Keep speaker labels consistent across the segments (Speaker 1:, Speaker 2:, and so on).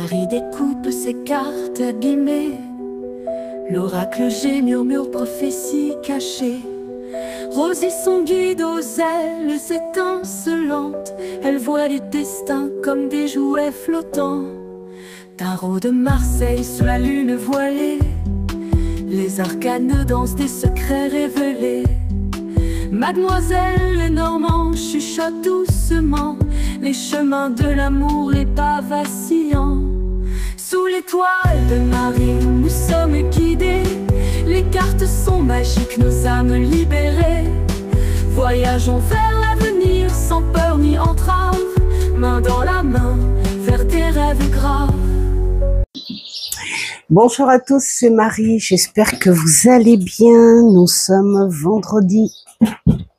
Speaker 1: Marie découpe ses cartes abîmées. L'oracle G murmure prophétie cachée. Rosie son guide aux ailes étincelantes. Elle voit les destins comme des jouets flottants. Tarot de Marseille sous la lune voilée. Les arcanes dansent des secrets révélés. Mademoiselle Lenormand chuchote doucement les chemins de l'amour, les pas vacillants. Sous l'étoile de Marie, nous sommes guidés. Les cartes sont magiques, nos âmes libérées. Voyageons vers l'avenir sans peur ni entrave, main dans la main vers des rêves graves.
Speaker 2: Bonjour à tous, c'est Marie, j'espère que vous allez bien. Nous sommes vendredi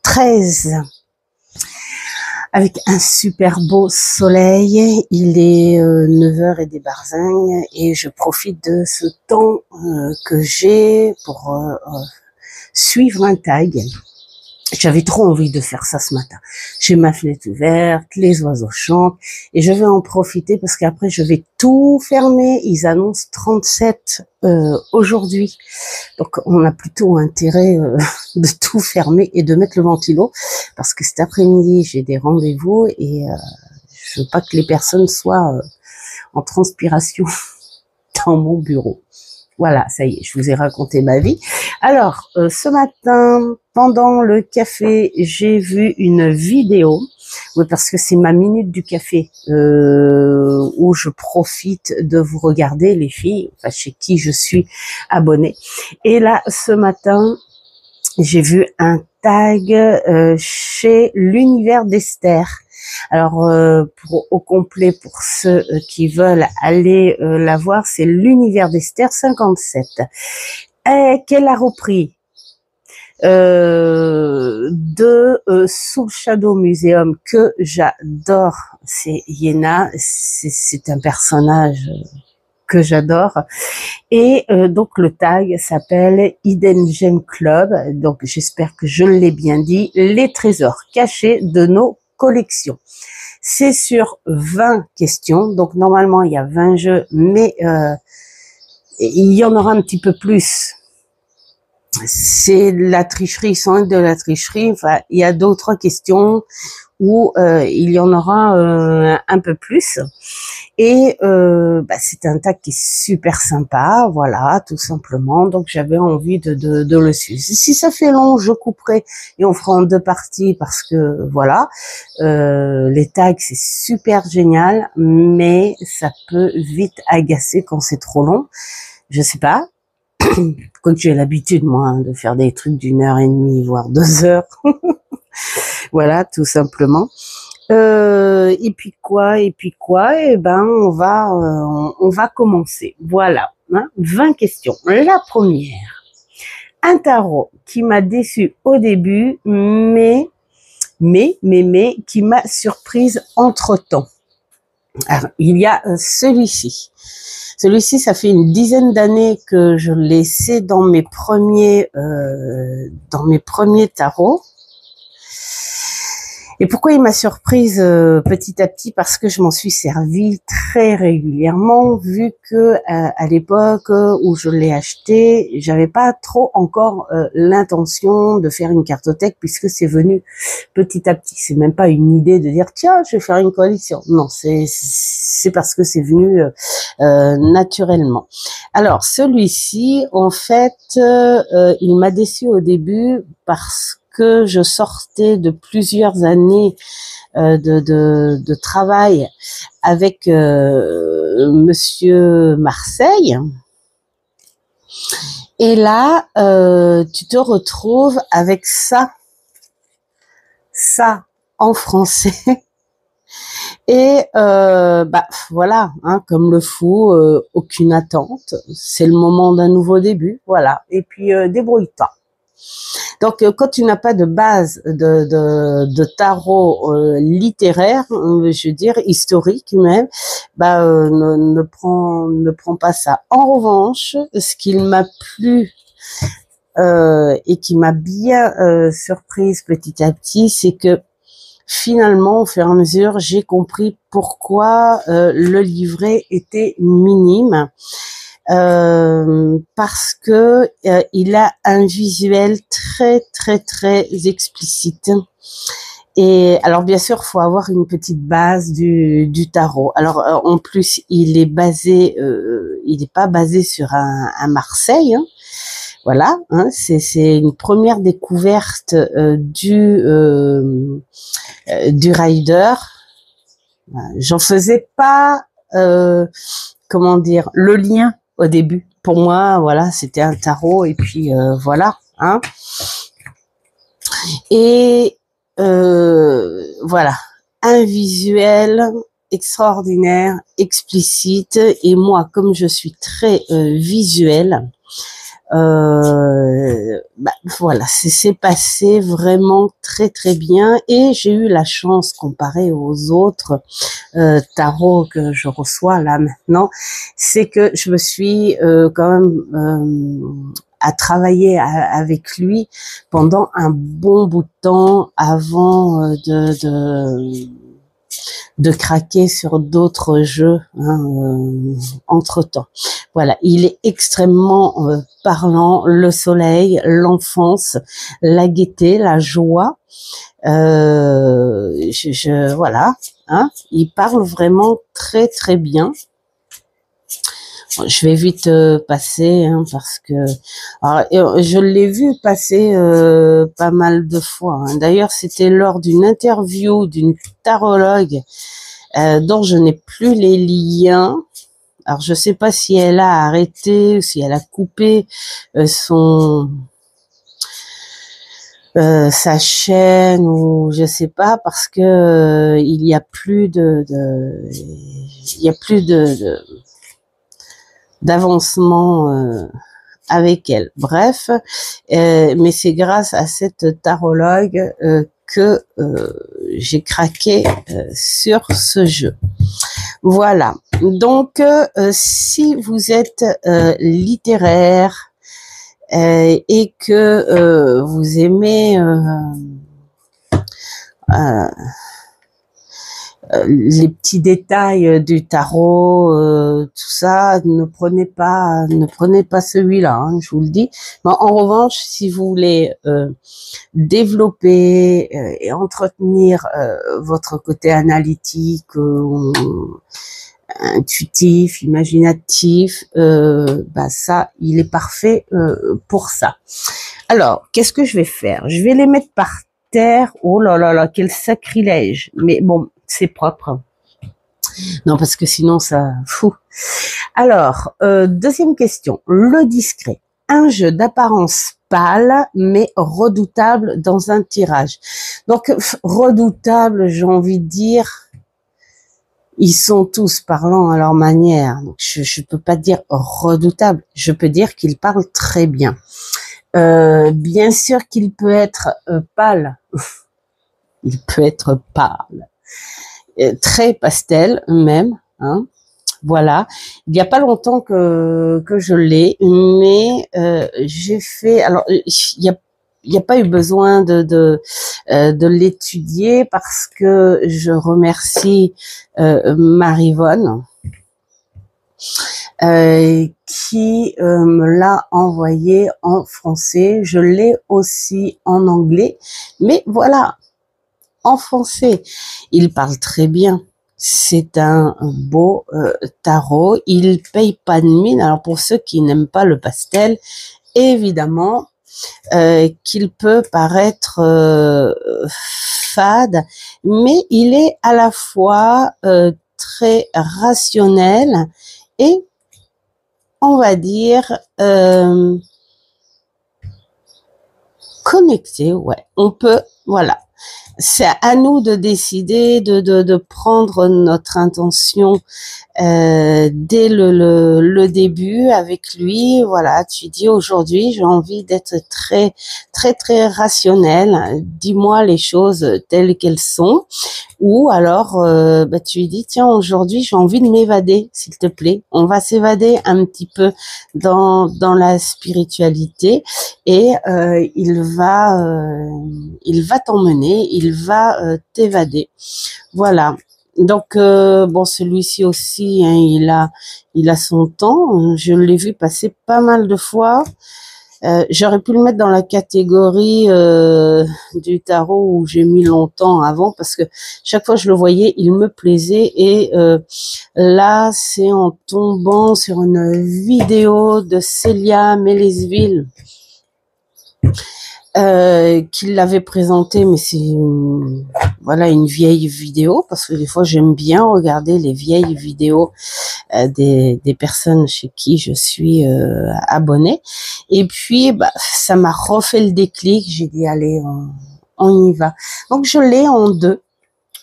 Speaker 2: 13 avec un super beau soleil. Il est 9h et des barzingnes et je profite de ce temps que j'ai pour suivre un tag. J'avais trop envie de faire ça ce matin. J'ai ma fenêtre ouverte, les oiseaux chantent et je vais en profiter parce qu'après je vais tout fermer. Ils annoncent 37 aujourd'hui. Donc on a plutôt intérêt de tout fermer et de mettre le ventilo parce que cet après-midi j'ai des rendez-vous et je veux pas que les personnes soient en transpiration dans mon bureau. Voilà, ça y est, je vous ai raconté ma vie. Alors, ce matin, pendant le café, j'ai vu une vidéo. Oui, parce que c'est ma minute du café où je profite de vous regarder, les filles, enfin, chez qui je suis abonnée. Et là, ce matin, j'ai vu un tag chez l'univers d'Esther. Alors, au complet, pour ceux qui veulent aller la voir, c'est l'univers d'Esther 57, qu'elle a repris de Soul Shadow Museum, que j'adore. C'est Yéna, c'est un personnage que j'adore. Et donc le tag s'appelle Hidden Gem Club. Donc j'espère que je l'ai bien dit. Les trésors cachés de nos collections. C'est sur 20 questions. Donc normalement il y a 20 jeux, mais il y en aura un petit peu plus. C'est de la tricherie sans être de la tricherie. Enfin, il y a d'autres questions où il y en aura un peu plus. Et c'est un tag qui est super sympa, voilà, tout simplement. Donc j'avais envie de le suivre. Si ça fait long, je couperai et on fera en deux parties parce que voilà, les tags c'est super génial, mais ça peut vite agacer quand c'est trop long. Je sais pas. Quoique j'ai l'habitude moi de faire des trucs d'1h30 voire 2 heures. Voilà, tout simplement. Et puis quoi, et ben on va commencer. Voilà, hein, 20 questions. La première, un tarot qui m'a déçu au début, mais qui m'a surprise entre-temps. Alors, il y a celui-ci. Celui-ci, ça fait une dizaine d'années que je l'ai laissé dans mes premiers tarots. Et pourquoi il m'a surprise petit à petit? Parce que je m'en suis servi très régulièrement, vu que à l'époque où je l'ai acheté, j'avais pas trop encore l'intention de faire une cartothèque, puisque c'est venu petit à petit. C'est même pas une idée de dire tiens, je vais faire une collection. Non, c'est parce que c'est venu naturellement. Alors celui-ci, en fait, il m'a déçu au début parce que je sortais de plusieurs années de travail avec Monsieur Marseille. Et là, tu te retrouves avec ça en français. Et voilà, hein, comme le fou, aucune attente. C'est le moment d'un nouveau début, voilà. Et puis débrouille-toi. Donc, quand tu n'as pas de base de tarot littéraire, je veux dire historique même, ne prends pas ça. En revanche, ce qu'il m'a plu et qui m'a bien surprise petit à petit, c'est que finalement, au fur et à mesure, j'ai compris pourquoi le livret était minime. Parce que il a un visuel très très très explicite. Et alors bien sûr, faut avoir une petite base du tarot. Alors en plus, il est pas basé sur un Marseille. Hein. Voilà, hein, c'est une première découverte du rider. J'en faisais pas, comment dire, le lien au début. Pour moi, voilà, c'était un tarot et puis voilà. Hein. Et voilà, un visuel extraordinaire, explicite. Et moi, comme je suis très visuelle, voilà, c'est passé vraiment très très bien et j'ai eu la chance comparé aux autres tarots que je reçois là maintenant, c'est que je me suis quand même à travailler avec lui pendant un bon bout de temps avant de craquer sur d'autres jeux entre-temps. Voilà, il est extrêmement parlant, le soleil, l'enfance, la gaieté, la joie. Voilà, hein, il parle vraiment très très bien. Je vais vite passer hein, parce que alors, je l'ai vu passer pas mal de fois. Hein. D'ailleurs, c'était lors d'une interview d'une tarologue dont je n'ai plus les liens. Alors, je sais pas si elle a arrêté ou si elle a coupé sa chaîne ou je sais pas parce que il y a plus d'avancement avec elle. Bref, mais c'est grâce à cette tarologue que j'ai craqué sur ce jeu. Voilà. Donc, si vous êtes littéraire et que vous aimez les petits détails du tarot, tout ça, ne prenez pas celui-là, hein, je vous le dis. Mais en revanche, si vous voulez développer et entretenir votre côté analytique, intuitif, imaginatif, ça, il est parfait pour ça. Alors, qu'est-ce que je vais faire? Je vais les mettre par terre. Oh là là là, quel sacrilège. Mais bon, c'est propre. Non, parce que sinon, ça fout. Alors, deuxième question. Le discret. Un jeu d'apparence pâle, mais redoutable dans un tirage. Donc, redoutable, j'ai envie de dire, ils sont tous parlants à leur manière. Donc, je peux pas dire redoutable. Je peux dire qu'ils parlent très bien. Bien sûr qu'il peut être pâle. Il peut être pâle. Très pastel même. Hein. Voilà. Il n'y a pas longtemps que je l'ai, mais j'ai fait. Alors, il y a pas eu besoin de l'étudier parce que je remercie Marivonne qui me l'a envoyé en français. Je l'ai aussi en anglais, mais voilà, en français. Il parle très bien. C'est un beau tarot. Il paye pas de mine. Alors pour ceux qui n'aiment pas le pastel, évidemment qu'il peut paraître fade, mais il est à la fois très rationnel et on va dire connecté. Ouais, on peut, voilà. C'est à nous de décider de prendre notre intention dès le début avec lui. Voilà, tu dis aujourd'hui j'ai envie d'être très très très rationnel. Dis-moi les choses telles qu'elles sont. Ou alors tu lui dis tiens aujourd'hui j'ai envie de m'évader s'il te plaît. On va s'évader un petit peu dans la spiritualité et il va t'emmener. Il il va t'évader. Voilà. Donc bon, celui-ci aussi, hein, il a son temps. Je l'ai vu passer pas mal de fois. J'aurais pu le mettre dans la catégorie du tarot où j'ai mis longtemps avant, parce que chaque fois que je le voyais, il me plaisait. Et là, c'est en tombant sur une vidéo de Célia Mélesville qu'il l'avait présenté, mais c'est voilà, une vieille vidéo, parce que des fois j'aime bien regarder les vieilles vidéos des personnes chez qui je suis abonnée. Et puis bah, ça m'a refait le déclic, j'ai dit allez, on y va. Donc je l'ai en 2,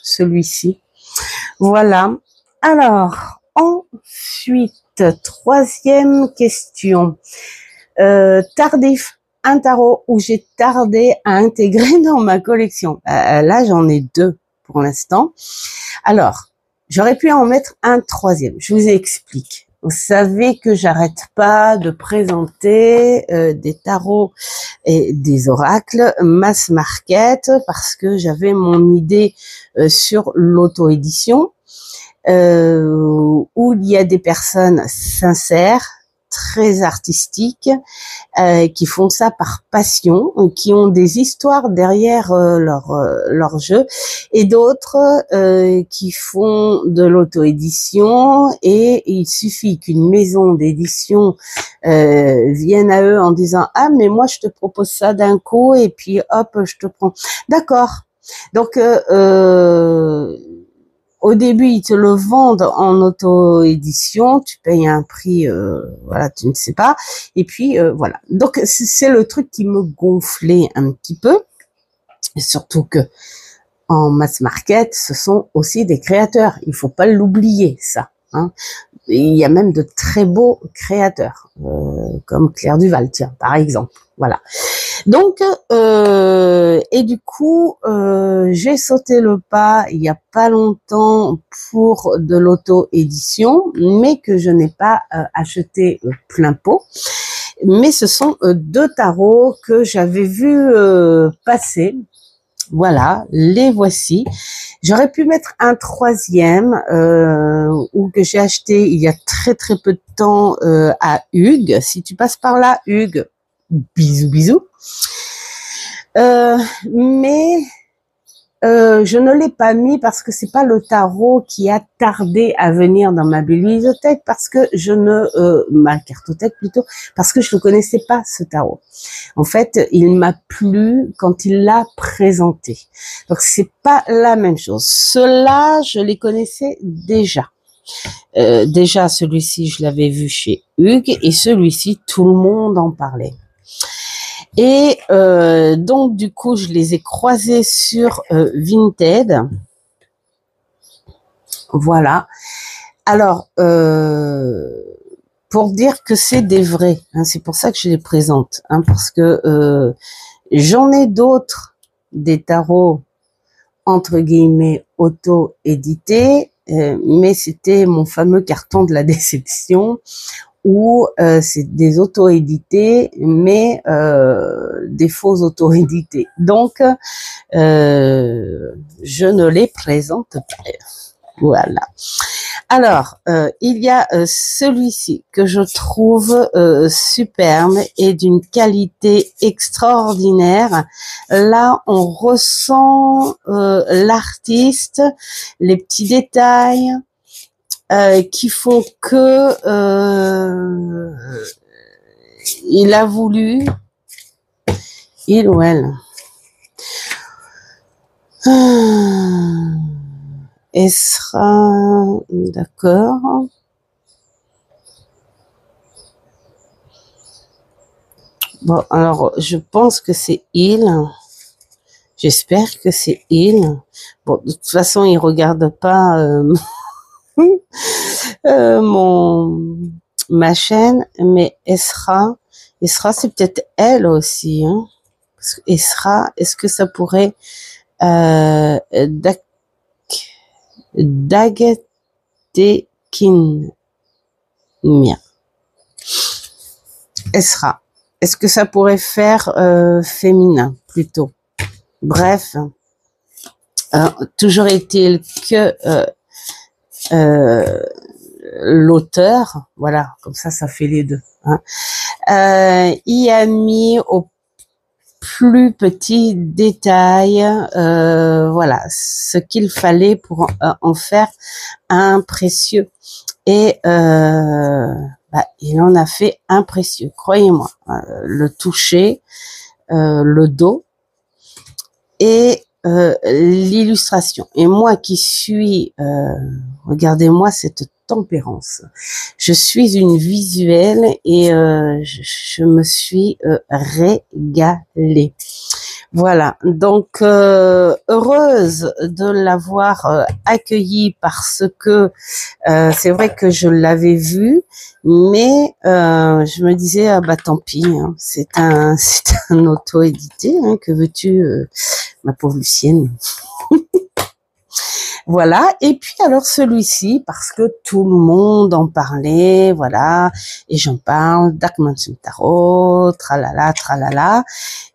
Speaker 2: celui-ci. Voilà. Alors ensuite, 3e question. Tardif, un tarot où j'ai tardé à intégrer dans ma collection. Là, j'en ai 2 pour l'instant. Alors, j'aurais pu en mettre un 3e. Je vous explique. Vous savez que j'arrête pas de présenter des tarots et des oracles mass market, parce que j'avais mon idée sur l'auto-édition, où il y a des personnes sincères, très artistiques, qui font ça par passion, qui ont des histoires derrière leur jeu, et d'autres qui font de l'auto-édition, et il suffit qu'une maison d'édition vienne à eux en disant « Ah, mais moi je te propose ça d'un coup, et puis hop, je te prends. » D'accord. Donc au début, ils te le vendent en auto-édition, tu payes un prix, voilà, tu ne sais pas. Et puis, voilà. Donc, c'est le truc qui me gonflait un petit peu. Et surtout que en mass market, ce sont aussi des créateurs. Il faut pas l'oublier, ça. Hein. Il y a même de très beaux créateurs, comme Claire Duval, tiens, par exemple. Voilà. Donc, et du coup, j'ai sauté le pas il y a pas longtemps pour de l'auto-édition, mais que je n'ai pas acheté plein pot. Mais ce sont 2 tarots que j'avais vus passer. Voilà, les voici. J'aurais pu mettre un 3e ou que j'ai acheté il y a très très peu de temps à Hugues. Si tu passes par là, Hugues, bisous bisous. Mais je ne l'ai pas mis parce que c'est pas le tarot qui a tardé à venir dans ma bibliothèque, parce que je ne ma cartothèque plutôt, parce que je ne connaissais pas ce tarot. En fait, il m'a plu quand il l'a présenté. Donc c'est pas la même chose. Ceux-là, je les connaissais déjà. Déjà celui-ci, je l'avais vu chez Hugues, et celui-ci, tout le monde en parlait. Et donc du coup, je les ai croisés sur Vinted. Voilà. Alors, pour dire que c'est des vrais, hein, c'est pour ça que je les présente, hein, parce que j'en ai d'autres, des tarots entre guillemets auto-édités, mais c'était mon fameux carton de la déception, où c'est des auto-édités, mais des faux auto-édités. Donc, je ne les présente pas. Voilà. Alors, il y a celui-ci que je trouve superbe et d'une qualité extraordinaire. Là, on ressent l'artiste, les petits détails, qui font que il a voulu, il ou elle, et sera d'accord. Bon, alors je pense que c'est il. J'espère que c'est il. Bon, de toute façon, il regarde pas ma chaîne, mais Esra, c'est peut-être elle aussi, hein. Parce que Esra, est-ce que ça pourrait Dagetekin Mia. Esra, est-ce que ça pourrait faire féminin plutôt? Bref, Toujours est-il que l'auteur, voilà, comme ça fait les deux, hein, y a mis au plus petit détail, voilà, ce qu'il fallait pour en faire un précieux. Et il en a fait un précieux, croyez-moi. Le toucher, le dos et l'illustration. Et moi qui suis, regardez-moi cette tempérance. Je suis une visuelle et je me suis régalée. Voilà, donc heureuse de l'avoir accueilli parce que c'est vrai que je l'avais vu, mais je me disais ah bah tant pis, hein, c'est un auto-édité, hein, que veux-tu, ma pauvre Lucienne. Voilà, et puis alors celui-ci, parce que tout le monde en parlait, voilà, et j'en parle, Dark Mansion Tarot, tralala, tralala.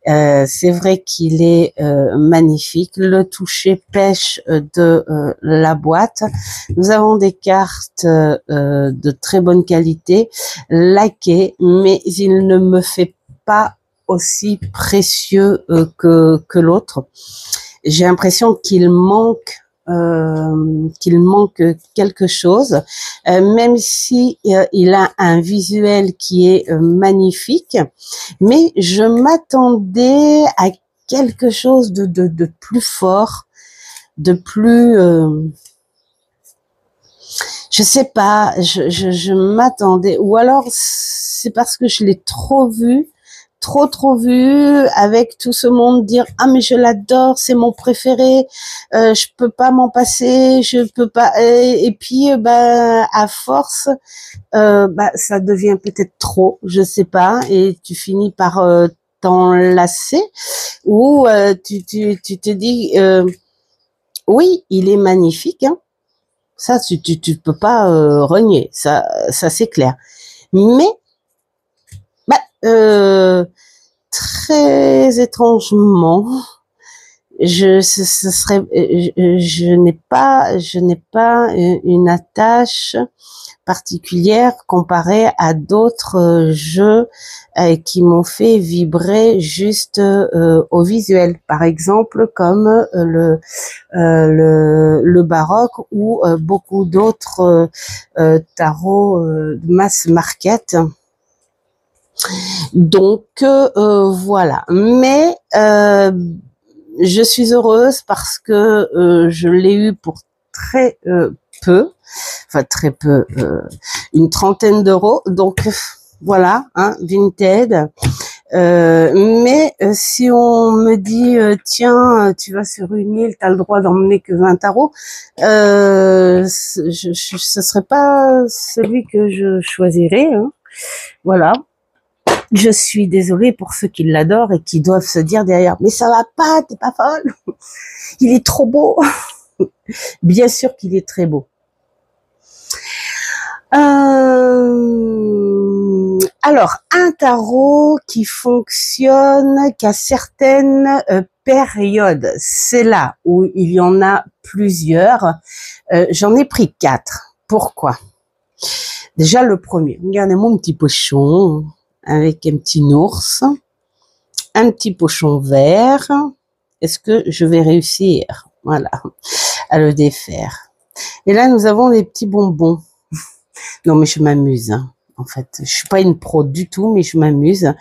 Speaker 2: C'est vrai qu'il est magnifique, le toucher pêche de la boîte. Nous avons des cartes de très bonne qualité, laquées, mais il ne me fait pas aussi précieux que l'autre. J'ai l'impression qu'il manque quelque chose, même si il a un visuel qui est magnifique, mais je m'attendais à quelque chose de plus fort, de plus, je sais pas, je m'attendais, ou alors c'est parce que je l'ai trop vu, trop vu, avec tout ce monde dire ah mais je l'adore, c'est mon préféré, je peux pas m'en passer, je peux pas, et puis à force ça devient peut-être trop, je sais pas, et tu finis par t'enlacer, ou tu te dis oui il est magnifique, hein, ça tu peux pas renier, ça c'est clair, mais très étrangement, je n'ai pas une attache particulière comparée à d'autres jeux qui m'ont fait vibrer juste au visuel, par exemple comme le baroque ou beaucoup d'autres tarots de mass market. Donc voilà, mais je suis heureuse parce que je l'ai eu pour très peu, enfin très peu, une trentaine d'euros, donc voilà, hein, Vinted. Mais si on me dit tiens, tu vas sur une île, t'as le droit d'emmener que 20 tarots, ce serait pas celui que je choisirais, hein. Voilà. Je suis désolée pour ceux qui l'adorent et qui doivent se dire derrière, mais ça va pas, t'es pas folle, il est trop beau. Bien sûr qu'il est très beau. Alors, un tarot qui fonctionne qu'à certaines périodes, c'est là où il y en a plusieurs. J'en ai pris 4. Pourquoi? Déjà le premier, regardez mon petit pochon avec un petit ours, un petit pochon vert. Est-ce que je vais réussir, voilà, à le défaire? Et là, nous avons des petits bonbons. Non, mais je m'amuse, hein. En fait, je suis pas une pro du tout, mais je m'amuse.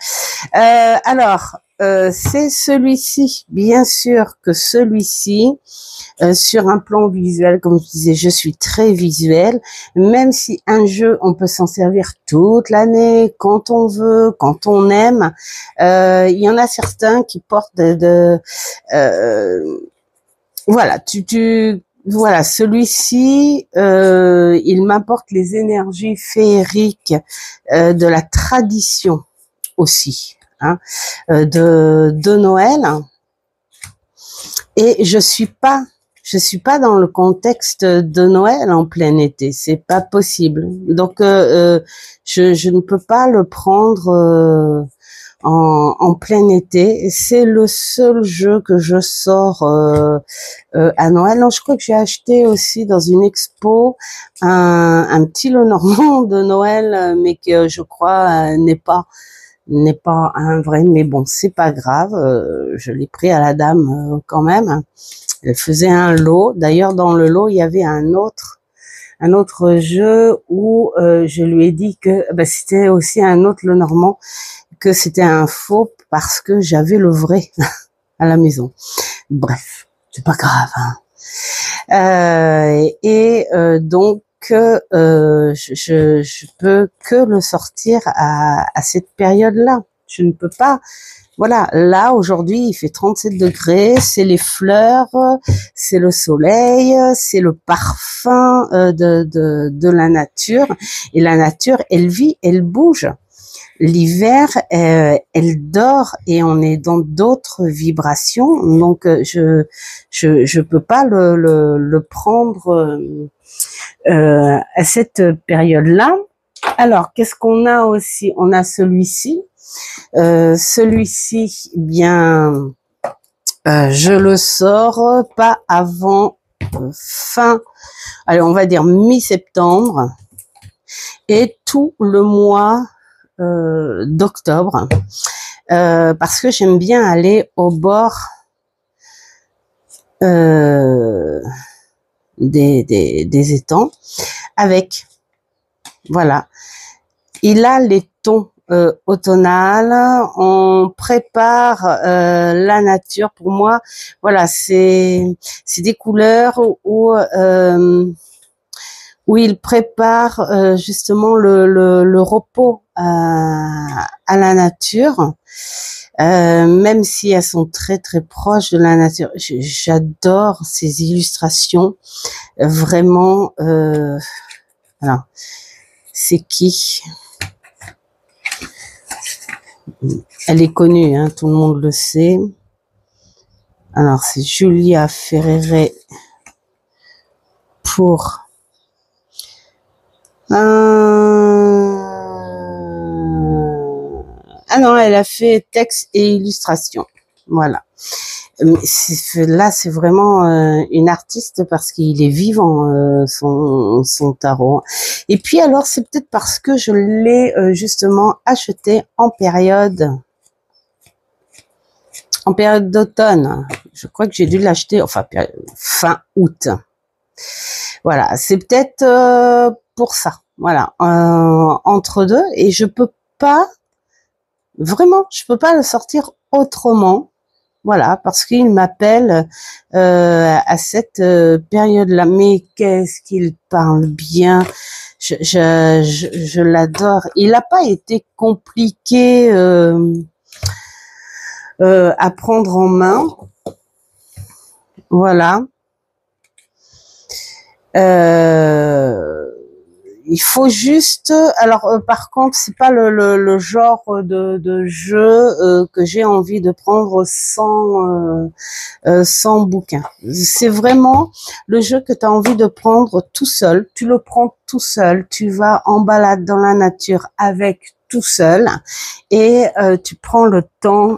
Speaker 2: Alors, c'est celui-ci. Bien sûr que celui-ci, sur un plan visuel, comme je disais, je suis très visuelle. Même si un jeu, on peut s'en servir toute l'année, quand on veut, quand on aime. Il y en a certains qui portent voilà, voilà, celui-ci, il m'apporte les énergies féeriques de la tradition aussi, hein, de Noël. Et je suis pas dans le contexte de Noël en plein été, c'est pas possible. Donc je ne peux pas le prendre en plein été. C'est le seul jeu que je sors à Noël. Non, je crois que j'ai acheté aussi dans une expo un petit Lenormand de Noël, mais que je crois n'est pas un vrai. Mais bon, c'est pas grave. Je l'ai pris à la dame quand même. Elle faisait un lot. D'ailleurs, dans le lot, il y avait un autre jeu où je lui ai dit que c'était aussi un autre Lenormand, que c'était un faux parce que j'avais le vrai à la maison. Bref, c'est pas grave. Hein. Donc, je peux que le sortir à cette période-là. Je ne peux pas. Voilà, là aujourd'hui il fait 37 degrés, c'est les fleurs, c'est le soleil, c'est le parfum de la nature. Et la nature, elle vit, elle bouge. L'hiver, elle dort et on est dans d'autres vibrations. Donc je peux pas le prendre à cette période-là. Alors qu'est-ce qu'on a aussi? On a celui-ci. Celui-ci, bien, je le sors pas avant fin, allez, on va dire mi-septembre et tout le mois d'octobre, parce que j'aime bien aller au bord des étangs avec, voilà, il a les tons automnal, on prépare la nature. Pour moi, voilà, c'est des couleurs où il prépare justement le repos à la nature, même si elles sont très très proches de la nature. J'adore ces illustrations, vraiment. Alors, c'est qui? Elle est connue, hein, tout le monde le sait. Alors, c'est Julia Ferrere pour... Ah non, elle a fait texte et illustration. Voilà. Là, c'est vraiment une artiste parce qu'il est vivant, son tarot. Et puis alors, c'est peut-être parce que je l'ai justement acheté en période d'automne. Je crois que j'ai dû l'acheter, enfin, fin août. Voilà, c'est peut-être pour ça. Voilà, entre deux. Et je peux pas, vraiment, je peux pas le sortir autrement. Voilà, parce qu'il m'appelle à cette période-là. Mais qu'est-ce qu'il parle bien. Je l'adore. Il n'a pas été compliqué à prendre en main. Voilà. Il faut juste, alors par contre, c'est pas le genre de jeu que j'ai envie de prendre sans bouquin. C'est vraiment le jeu que tu as envie de prendre tout seul. Tu le prends tout seul, tu vas en balade dans la nature avec tout seul et tu prends le temps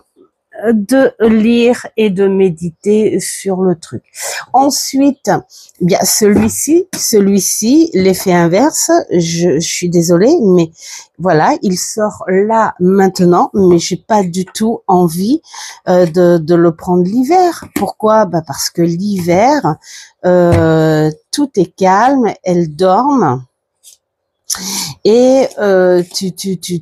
Speaker 2: de lire et de méditer sur le truc. Ensuite, bien celui-ci, l'effet inverse, je suis désolée, mais voilà, il sort là maintenant, mais j'ai pas du tout envie de le prendre l'hiver. Pourquoi? Parce que l'hiver, tout est calme, elles dorment. Et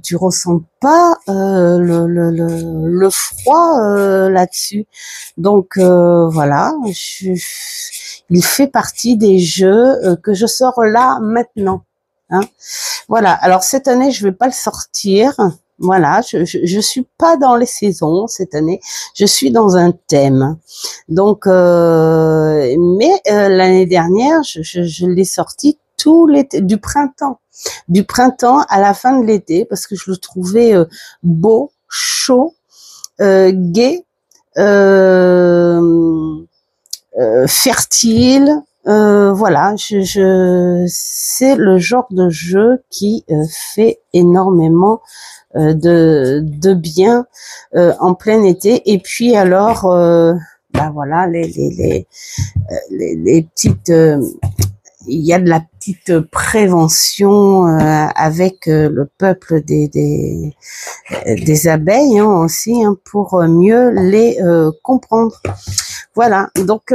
Speaker 2: tu ressens pas le froid là-dessus. Donc voilà, il fait partie des jeux que je sors là maintenant. Hein. Voilà. Alors cette année, je vais pas le sortir. Voilà, je suis pas dans les saisons cette année. Je suis dans un thème. Donc, mais l'année dernière, je l'ai sorti tout l'été, du printemps à la fin de l'été, parce que je le trouvais beau, chaud, gai, fertile, voilà, c'est le genre de jeu qui fait énormément de bien en plein été. Et puis alors, bah voilà, les petites, il y a de la petite prévention avec le peuple des abeilles hein, aussi hein, pour mieux les comprendre. Voilà, donc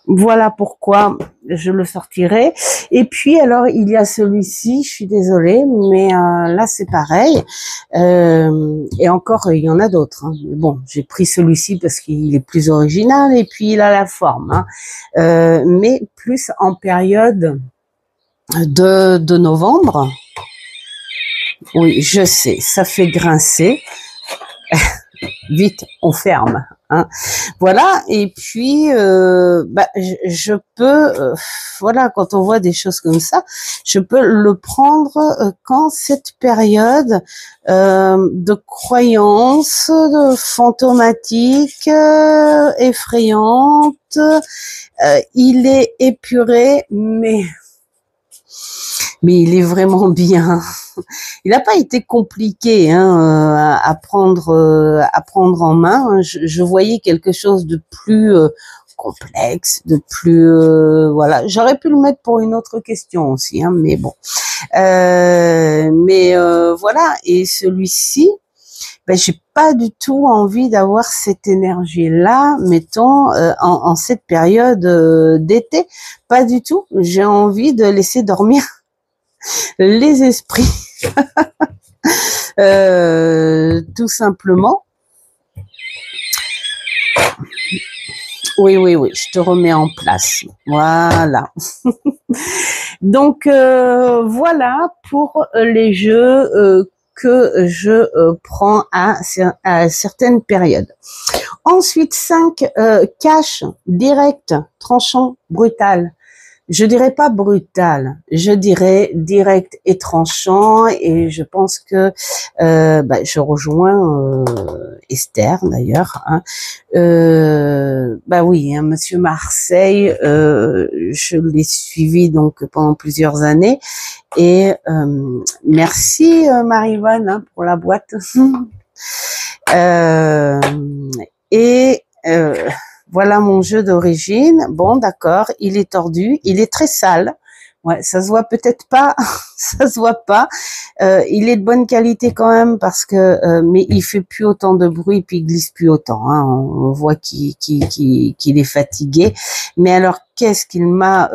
Speaker 2: voilà pourquoi je le sortirai. Et puis alors il y a celui-ci, je suis désolée, mais là c'est pareil. Et encore il y en a d'autres. Hein. Bon, j'ai pris celui-ci parce qu'il est plus original et puis il a la forme. Hein. Mais plus en période de novembre. Oui, je sais, ça fait grincer. Vite, on ferme. Hein. Voilà, et puis bah, je peux, voilà, quand on voit des choses comme ça, je peux le prendre quand cette période de croyances fantomatiques, effrayantes, il est épuré, mais il est vraiment bien. Il n'a pas été compliqué hein, à prendre en main. Hein. Je voyais quelque chose de plus complexe, de plus voilà. J'aurais pu le mettre pour une autre question aussi, hein, mais bon. Voilà. Et celui-ci, ben, j'ai pas du tout envie d'avoir cette énergie-là, mettons en cette période d'été. Pas du tout. J'ai envie de laisser dormir les esprits, tout simplement. Oui, je te remets en place. Voilà. Donc, voilà pour les jeux que je prends à certaines périodes. Ensuite, 5, cash, direct, tranchant, brutal. Je dirais pas brutal, je dirais direct et tranchant, et je pense que bah, je rejoins Esther d'ailleurs. Hein. Bah oui, hein, Monsieur Marseille, je l'ai suivi donc pendant plusieurs années, et merci Marie-Yvonne hein, pour la boîte. Et voilà mon jeu d'origine. Bon, d'accord, il est tordu, il est très sale. Ouais, ça se voit peut-être pas, ça se voit pas. Il est de bonne qualité quand même parce que, mais il fait plus autant de bruit puis il glisse plus autant. Hein. On voit qu'il est fatigué. Mais alors, qu'est-ce qu'il m'a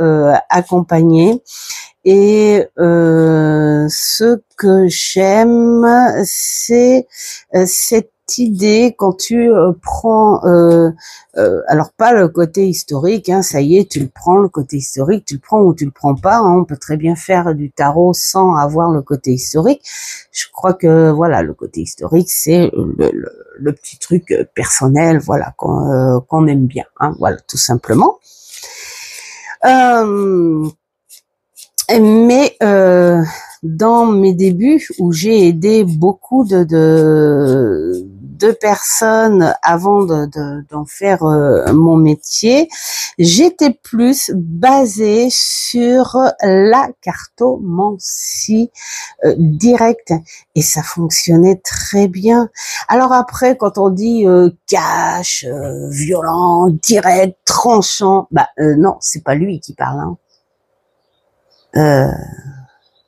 Speaker 2: accompagné? Et ce que j'aime, c'est cette idée quand tu prends alors pas le côté historique hein, ça y est tu le prends le côté historique, tu le prends ou tu le prends pas hein, on peut très bien faire du tarot sans avoir le côté historique. Je crois que voilà le côté historique c'est le petit truc personnel voilà qu'on aime bien hein, voilà tout simplement. Mais dans mes débuts où j'ai aidé beaucoup de personnes avant d'en faire mon métier, j'étais plus basée sur la cartomancie directe et ça fonctionnait très bien. Alors après, quand on dit cash, violent, direct, tranchant, bah non, c'est pas lui qui parle. Hein.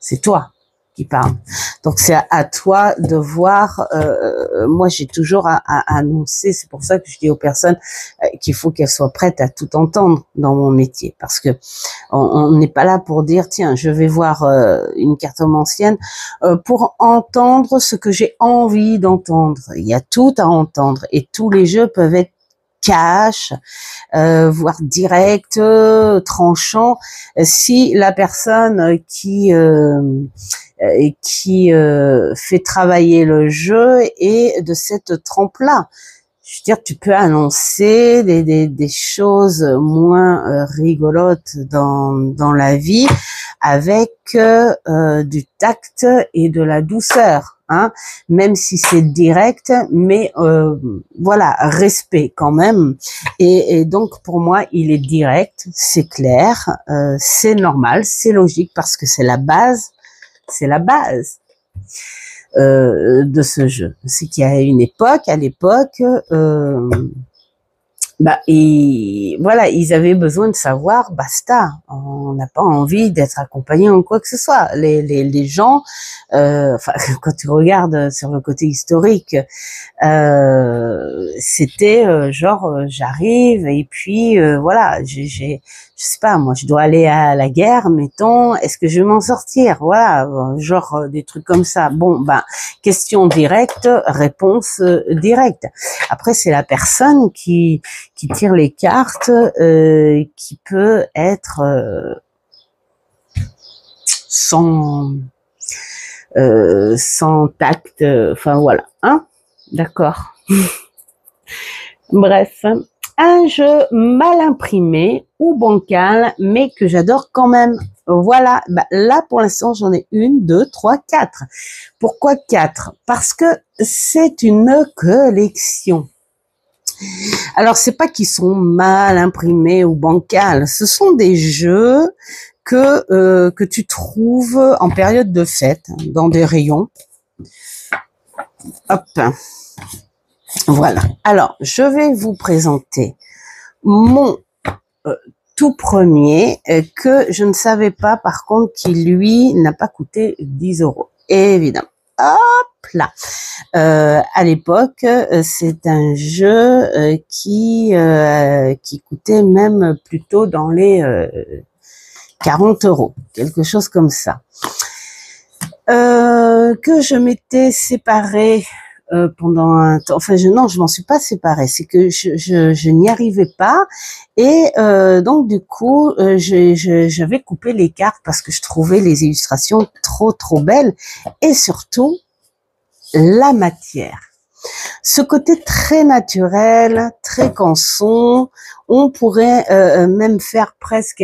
Speaker 2: C'est toi qui parle. Donc c'est à toi de voir. Moi j'ai toujours à annoncer. C'est pour ça que je dis aux personnes qu'il faut qu'elles soient prêtes à tout entendre dans mon métier, parce que on n'est pas là pour dire tiens je vais voir une cartomancienne pour entendre ce que j'ai envie d'entendre. Il y a tout à entendre et tous les jeux peuvent être cash, voire direct, tranchant. Si la personne qui fait travailler le jeu est de cette trempe-là, je veux dire, tu peux annoncer des choses moins rigolotes dans la vie avec du tact et de la douceur. hein, même si c'est direct, mais voilà, respect quand même. Et donc pour moi, il est direct, c'est clair, c'est normal, c'est logique parce que c'est la base de ce jeu. C'est qu'il y a une époque, à l'époque, et voilà, ils avaient besoin de savoir, basta, on n'a pas envie d'être accompagné en quoi que ce soit. Les gens, enfin, quand tu regardes sur le côté historique, c'était genre j'arrive et puis voilà, je sais pas, moi je dois aller à la guerre, mettons, est-ce que je vais m'en sortir, voilà, genre des trucs comme ça. Bon, question directe, réponse directe. Après c'est la personne qui tire les cartes, qui peut être sans tact, enfin voilà, hein, d'accord. Bref, un jeu mal imprimé ou bancal, mais que j'adore quand même. Voilà, là pour l'instant j'en ai 1, 2, 3, 4. Pourquoi 4? Parce que c'est une collection. Alors c'est pas qu'ils sont mal imprimés ou bancals, ce sont des jeux que tu trouves en période de fête dans des rayons. Hop. Voilà. Alors, je vais vous présenter mon tout premier que je ne savais pas, par contre, qui lui n'a pas coûté 10 €. Évidemment. Hop là. À l'époque, c'est un jeu qui coûtait même plutôt dans les 40 €, quelque chose comme ça. Que je m'étais séparée pendant un temps, enfin non, je m'en suis pas séparée, c'est que je n'y arrivais pas et donc du coup j'avais coupé les cartes parce que je trouvais les illustrations trop belles et surtout la matière. Ce côté très naturel, très canson, on pourrait même faire presque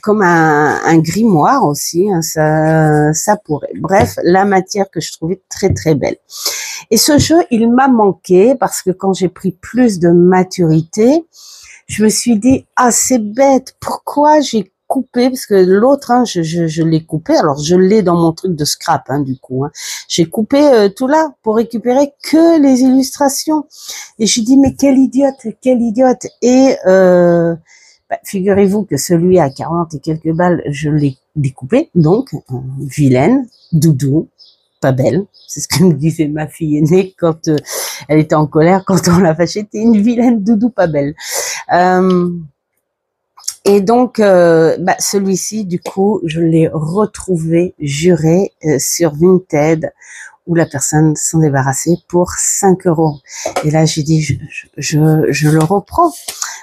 Speaker 2: comme un grimoire aussi, hein, ça pourrait. Bref, la matière que je trouvais très belle. Et ce jeu, il m'a manqué parce que quand j'ai pris plus de maturité, je me suis dit c'est bête, pourquoi j'ai coupé, parce que l'autre, hein, je l'ai coupé, alors je l'ai dans mon truc de scrap, hein, du coup, hein. J'ai coupé tout là pour récupérer que les illustrations. Et je dis mais quel idiote. Et figurez-vous que celui à 40 et quelques balles, je l'ai découpé, donc vilaine, doudou, pas belle. C'est ce que me disait ma fille aînée quand elle était en colère, quand on l'a fâchée, t'es une vilaine doudou pas belle. Et donc, celui-ci, du coup, je l'ai retrouvé juré sur Vinted, où la personne s'en débarrassait pour 5 €. Et là, j'ai dit, je le reprends.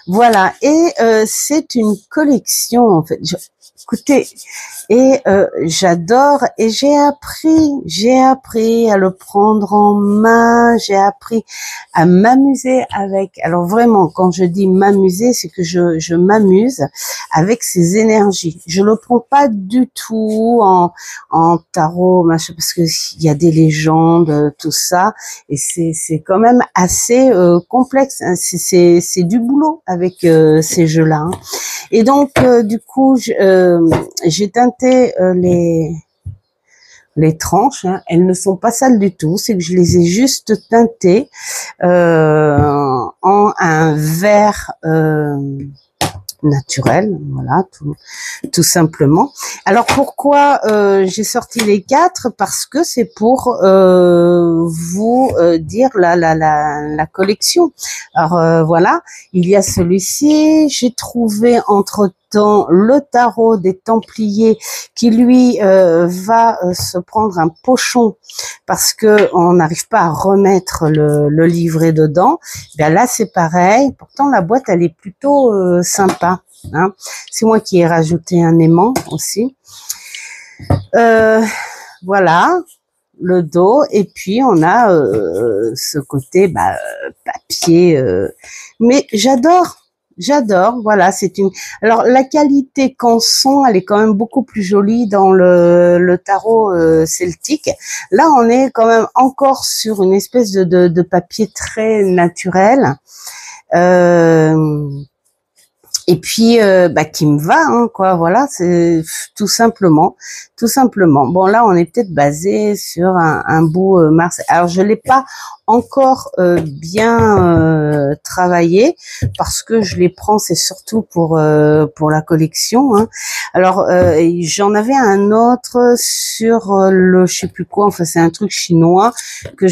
Speaker 2: Voilà. Et c'est une collection, en fait. Écoutez, et j'adore, et j'ai appris à le prendre en main, j'ai appris à m'amuser avec. Alors vraiment, quand je dis m'amuser, c'est que je m'amuse avec ces énergies. Je le prends pas du tout en tarot, machin, parce que il y a des légendes, tout ça, et c'est quand même assez complexe, hein. C'est du boulot avec ces jeux-là, hein. Et donc du coup j'ai teinté les tranches, hein. Elles ne sont pas sales du tout, c'est que je les ai juste teintées en un vert naturel, voilà, tout simplement. Alors pourquoi j'ai sorti les 4? Parce que c'est pour vous dire la collection. Alors voilà, il y a celui-ci, j'ai trouvé entre-temps le tarot des Templiers qui lui va se prendre un pochon parce que on n'arrive pas à remettre le livret dedans. Bien là c'est pareil, pourtant la boîte elle est plutôt sympa, hein. C'est moi qui ai rajouté un aimant aussi. Voilà le dos, et puis on a ce côté papier, mais j'adore J'adore, voilà, c'est une. Alors la qualité qu'en son, elle est quand même beaucoup plus jolie dans le tarot celtique. Là, on est quand même encore sur une espèce de papier très naturel. Euh, et puis qui me va, hein, quoi, voilà, c'est tout simplement. Bon, là on est peut-être basé sur un bout Mars. Alors je l'ai pas encore bien travaillé parce que je les prends, c'est surtout pour la collection, hein. Alors j'en avais un autre sur le je sais plus quoi, enfin c'est un truc chinois que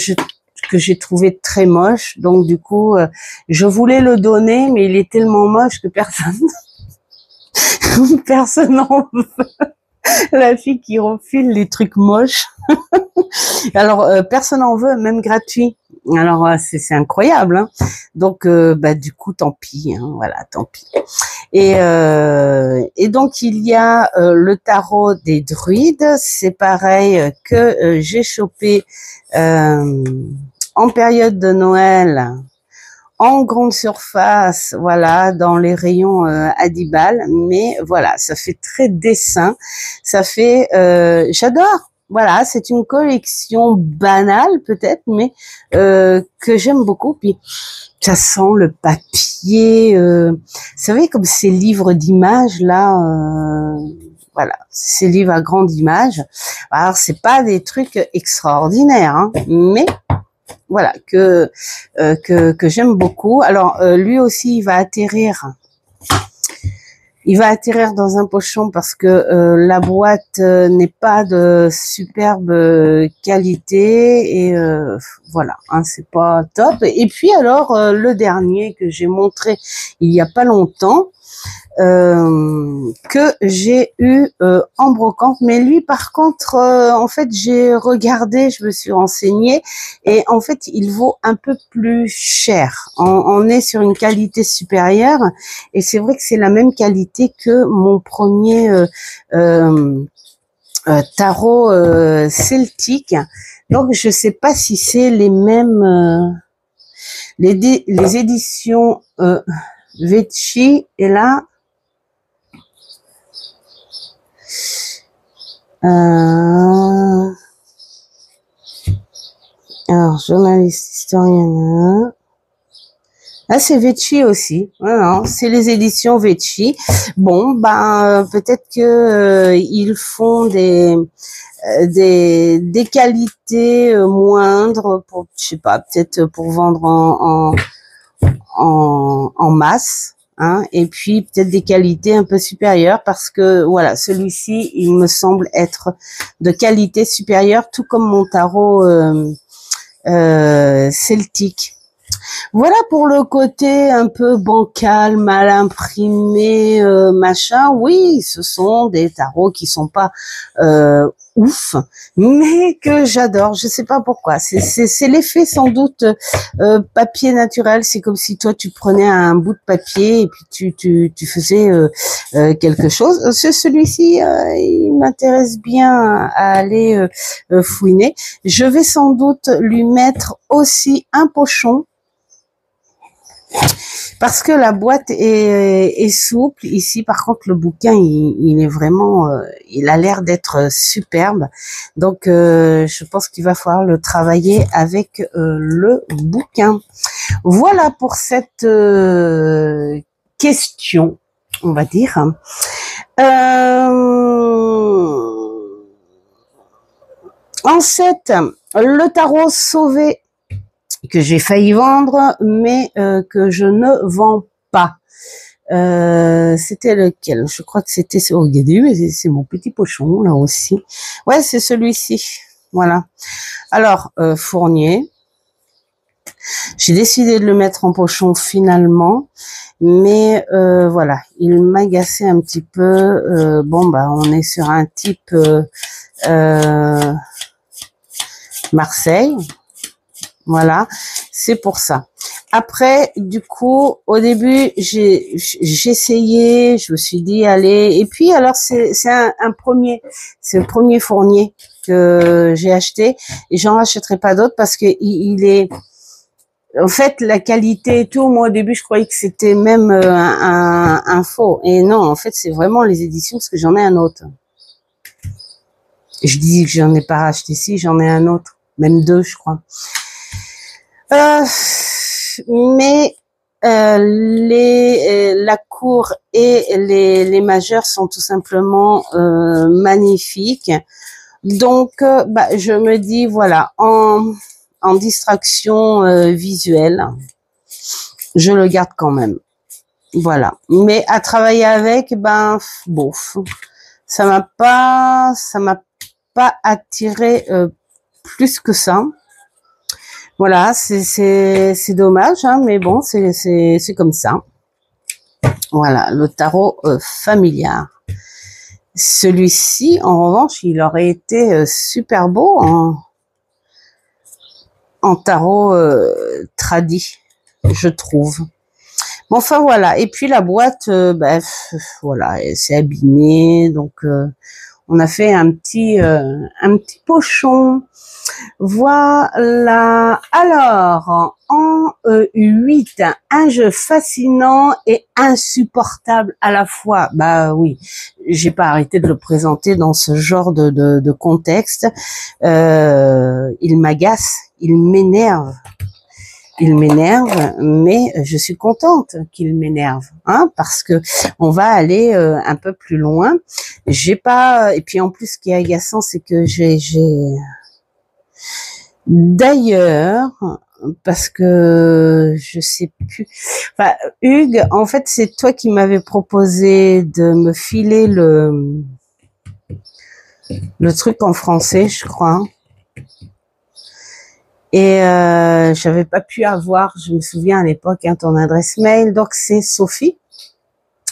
Speaker 2: j'ai trouvé très moche, donc du coup je voulais le donner, mais il est tellement moche que personne n'en veut. La fille qui refile les trucs moches. Alors personne n'en veut, même gratuit. Alors c'est incroyable, hein. Donc du coup tant pis, hein, voilà, tant pis. Et donc il y a le tarot des druides, c'est pareil que j'ai chopé en période de Noël, en grande surface, voilà, dans les rayons à 10 balles, mais voilà, ça fait très dessin, ça fait, j'adore, voilà, c'est une collection banale peut-être, mais que j'aime beaucoup, puis ça sent le papier, vous savez, comme ces livres d'images là, voilà, ces livres à grande image, alors c'est pas des trucs extraordinaires, hein, mais voilà que j'aime beaucoup. Alors lui aussi il va atterrir dans un pochon parce que la boîte n'est pas de superbe qualité et voilà, hein, c'est pas top. Et puis alors le dernier que j'ai montré il y a pas longtemps, que j'ai eu en brocante, mais lui par contre en fait j'ai regardé, je me suis renseignée et en fait il vaut un peu plus cher. On est sur une qualité supérieure et c'est vrai que c'est la même qualité que mon premier tarot celtique, donc je sais pas si c'est les mêmes les éditions Vecchi. Et là alors, journaliste historienne. Ah, c'est Vecchi aussi. Non, c'est les éditions Vecchi. Bon, peut-être que ils font des qualités moindres pour, je sais pas, peut-être pour vendre en masse. Hein, et puis peut-être des qualités un peu supérieures parce que voilà, celui-ci il me semble être de qualité supérieure, tout comme mon tarot celtique. Voilà pour le côté un peu bancal, mal imprimé, machin. Oui, ce sont des tarots qui sont pas ouf, mais que j'adore. Je sais pas pourquoi. C'est l'effet sans doute papier naturel. C'est comme si toi tu prenais un bout de papier et puis tu faisais quelque chose. Celui-ci, il m'intéresse bien à aller fouiner. Je vais sans doute lui mettre aussi un pochon, parce que la boîte est souple. Ici, par contre, le bouquin, il est vraiment, il a l'air d'être superbe. Donc, je pense qu'il va falloir le travailler avec le bouquin. Voilà pour cette question, on va dire. Ensuite, le tarot sauvé que j'ai failli vendre, mais que je ne vends pas. C'était lequel? Je crois que c'était regardez, mais c'est mon petit pochon là aussi. Ouais, c'est celui-ci. Voilà. Alors Fournier. J'ai décidé de le mettre en pochon finalement, mais voilà, il m'agaçait un petit peu. On est sur un type Marseille. Voilà, c'est pour ça. Après, du coup, au début, j'ai essayé, je me suis dit, allez, et puis alors c'est le premier Fournier que j'ai acheté, et j'en rachèterai pas d'autres parce que il est En fait, la qualité et tout, moi au début, je croyais que c'était même un faux. Et non, en fait, c'est vraiment les éditions parce que j'en ai un autre. Je dis que j'en ai pas racheté si, j'en ai un autre, même deux, je crois. Mais la cour et les majeurs sont tout simplement magnifiques. Donc, je me dis, voilà, en distraction visuelle, je le garde quand même. Voilà. Mais à travailler avec, bof, ça m'a pas attiré plus que ça. Voilà, c'est dommage, hein, mais bon, c'est comme ça. Voilà, le tarot familial. Celui-ci, en revanche, il aurait été super beau en tarot tradi, je trouve. Bon, enfin voilà. Et puis la boîte, voilà, c'est abîmé, donc on a fait un petit pochon. Voilà. Alors, en 8, un jeu fascinant et insupportable à la fois. Bah oui, j'ai pas arrêté de le présenter dans ce genre de contexte. Il m'agace, il m'énerve. Il m'énerve, mais je suis contente qu'il m'énerve, hein, parce que on va aller un peu plus loin. J'ai pas, et puis en plus, ce qui est agaçant, c'est que d'ailleurs, parce que je sais plus. Enfin, Hugues, en fait, c'est toi qui m'avais proposé de me filer le truc en français, je crois. Et j'avais pas pu avoir, je me souviens à l'époque, hein, ton adresse mail. Donc c'est Sophie.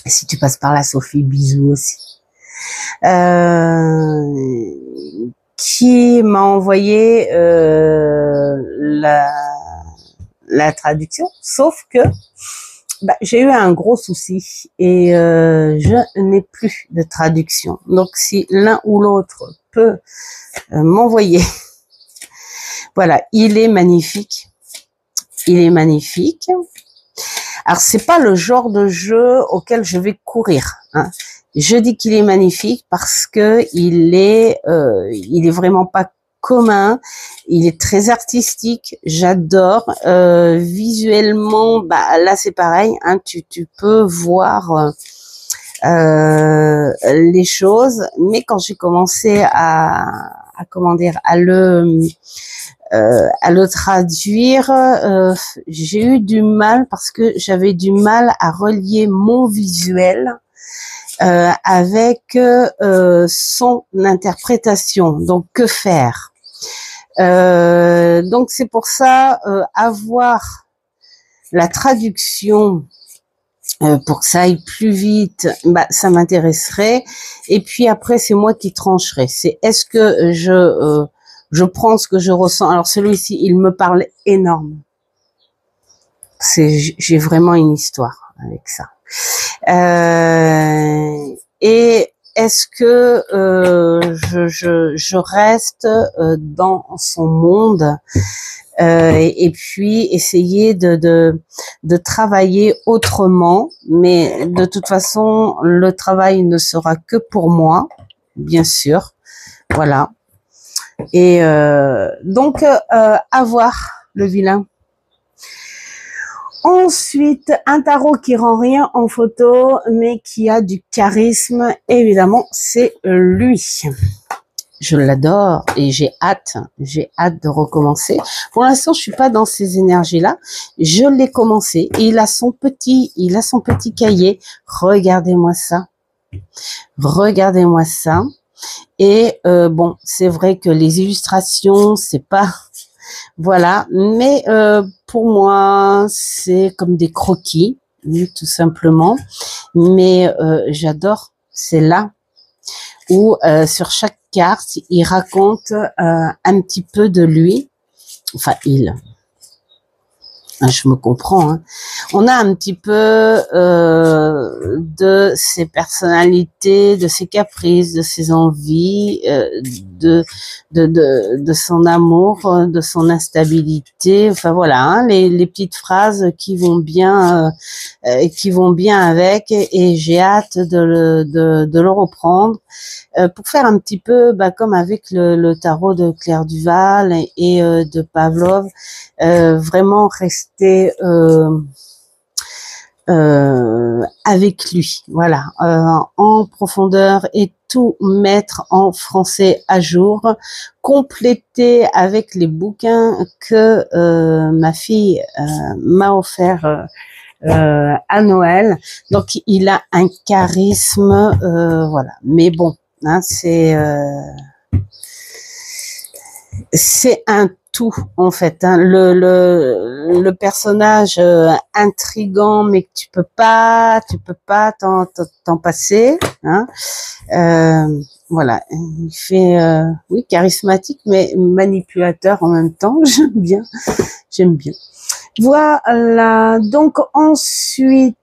Speaker 2: Et si tu passes par là, Sophie, bisous aussi. Qui m'a envoyé la traduction, sauf que j'ai eu un gros souci et je n'ai plus de traduction. Donc si l'un ou l'autre peut m'envoyer, voilà, il est magnifique. Il est magnifique. Alors c'est pas le genre de jeu auquel je vais courir, hein. Je dis qu'il est magnifique parce que il est vraiment pas commun. Il est très artistique. J'adore. Visuellement, là c'est pareil. Hein, tu peux voir les choses. Mais quand j'ai commencé à le traduire, j'ai eu du mal parce que j'avais du mal à relier mon visuel avec son interprétation. Donc, que faire? Donc, c'est pour ça, avoir la traduction pour que ça aille plus vite, ça m'intéresserait. Et puis après, c'est moi qui trancherai. C'est est-ce que je prends ce que je ressens. Alors celui-ci, il me parle énorme. J'ai vraiment une histoire avec ça. Et est-ce que je reste dans son monde et puis essayer de travailler autrement, mais de toute façon, le travail ne sera que pour moi, bien sûr. Voilà. Et donc, à voir le vilain. Ensuite, un tarot qui rend rien en photo, mais qui a du charisme. Évidemment, c'est lui. Je l'adore et j'ai hâte de recommencer. Pour l'instant, je suis pas dans ces énergies-là. Je l'ai commencé et il a son petit cahier. Regardez-moi ça. Regardez-moi ça. Et bon, c'est vrai que les illustrations, c'est pas, voilà, mais pour moi, c'est comme des croquis, tout simplement. Mais j'adore, c'est là où sur chaque carte, il raconte un petit peu de lui. Enfin, je me comprends, hein. On a un petit peu de ses personnalités, de ses caprices, de ses envies, de son amour, de son instabilité. Enfin voilà, hein, les petites phrases qui vont bien avec. Et j'ai hâte de le reprendre pour faire un petit peu, comme avec le tarot de Claire Duval et de Pavlov, vraiment rester avec lui, voilà, en profondeur, et tout mettre en français à jour, compléter avec les bouquins que ma fille m'a offert à Noël. Donc il a un charisme, voilà. Mais bon, hein, c'est un tout en fait, hein. Le personnage intrigant, mais que tu peux pas t'en passer, hein. Voilà, il fait oui, charismatique mais manipulateur en même temps. J'aime bien. Voilà, donc ensuite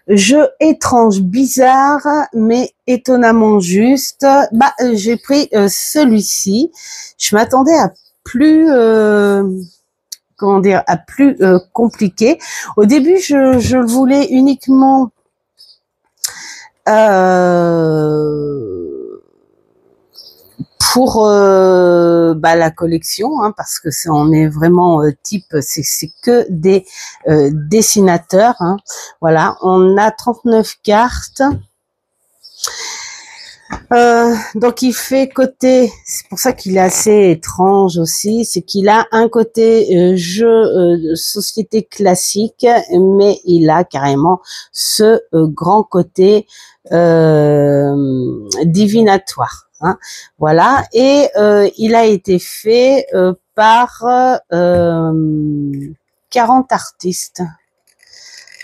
Speaker 2: jeu étrange, bizarre, mais étonnamment juste. J'ai pris celui-ci. Je m'attendais à plus, comment dire, à plus compliqué. Au début, je le voulais uniquement pour la collection, hein, parce que on est vraiment type, c'est que des dessinateurs, hein. Voilà, on a 39 cartes. Donc il fait côté, c'est pour ça qu'il est assez étrange aussi, c'est qu'il a un côté jeu de société classique, mais il a carrément ce grand côté divinatoire. Hein, voilà, et il a été fait par 40 artistes,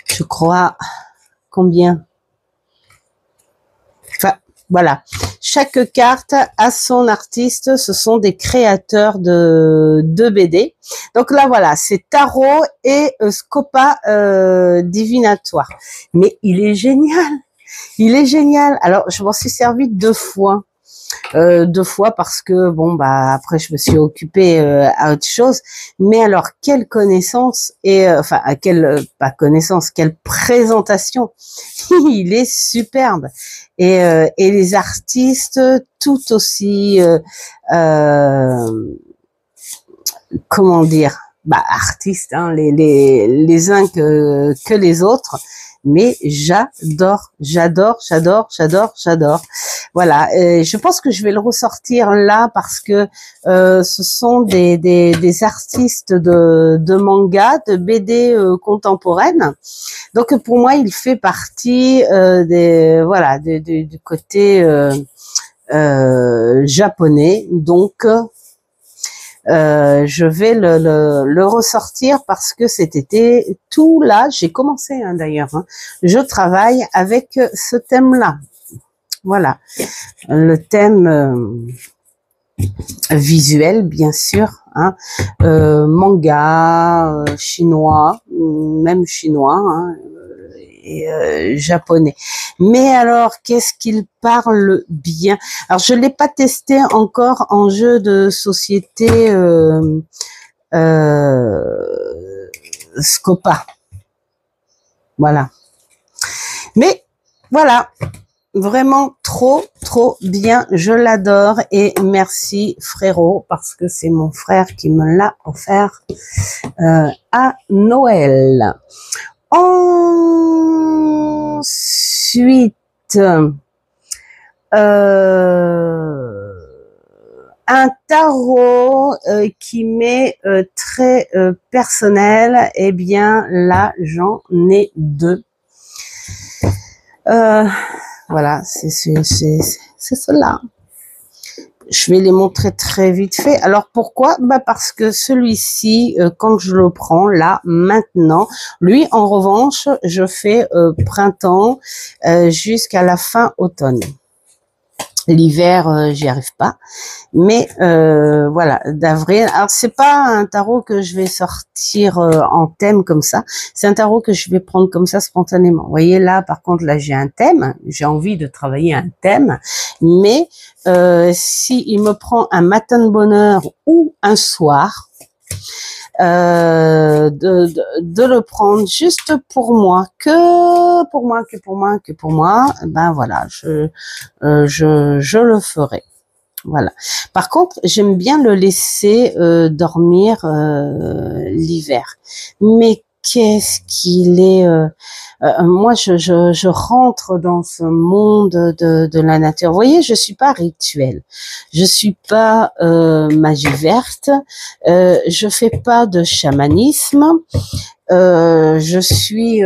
Speaker 2: je crois. Combien? Enfin, voilà. Chaque carte a son artiste, ce sont des créateurs de BD. Donc là, voilà, c'est tarot et scopa divinatoire. Mais il est génial. Il est génial. Alors, je m'en suis servi 2 fois. 2 fois parce que après je me suis occupée à autre chose, mais alors quelle connaissance et pas connaissance, quelle présentation. Il est superbe, et les artistes tout aussi comment dire, artistes, hein, les uns que les autres. Mais j'adore. Voilà, je pense que je vais le ressortir là parce que ce sont des artistes de manga, de BD contemporaine. Donc pour moi, il fait partie du côté japonais. Donc je vais le ressortir parce que cet été, tout là, j'ai commencé d'ailleurs, hein, je travaille avec ce thème-là. Voilà, le thème visuel, bien sûr, hein, manga, chinois, même chinois, hein, et japonais. Mais alors, qu'est-ce qu'il parle bien? Alors, je l'ai pas testé encore en jeu de société Scopa. Voilà. Mais voilà, vraiment trop bien. Je l'adore et merci frérot parce que c'est mon frère qui me l'a offert à Noël. Ensuite, un tarot qui m'est très personnel. Eh bien, là, j'en ai 2. Voilà, c'est cela. Je vais les montrer très vite fait. Alors pourquoi? Parce que celui-ci, quand je le prends là, maintenant, lui en revanche, je fais printemps jusqu'à la fin automne. L'hiver, j'y arrive pas. Mais voilà, d'avril. Alors c'est pas un tarot que je vais sortir en thème comme ça. C'est un tarot que je vais prendre comme ça spontanément. Vous voyez là, par contre, là j'ai un thème. J'ai envie de travailler un thème. Mais si il me prend un matin de bonheur ou un soir, de le prendre juste pour moi, que pour moi, que pour moi, que pour moi, ben voilà, je le ferai. Voilà. Par contre, j'aime bien le laisser dormir l'hiver. Mais qu'est-ce qu'il est moi, je rentre dans ce monde de la nature. Vous voyez, je suis pas rituel. Je suis pas magie verte. Je fais pas de chamanisme. Je suis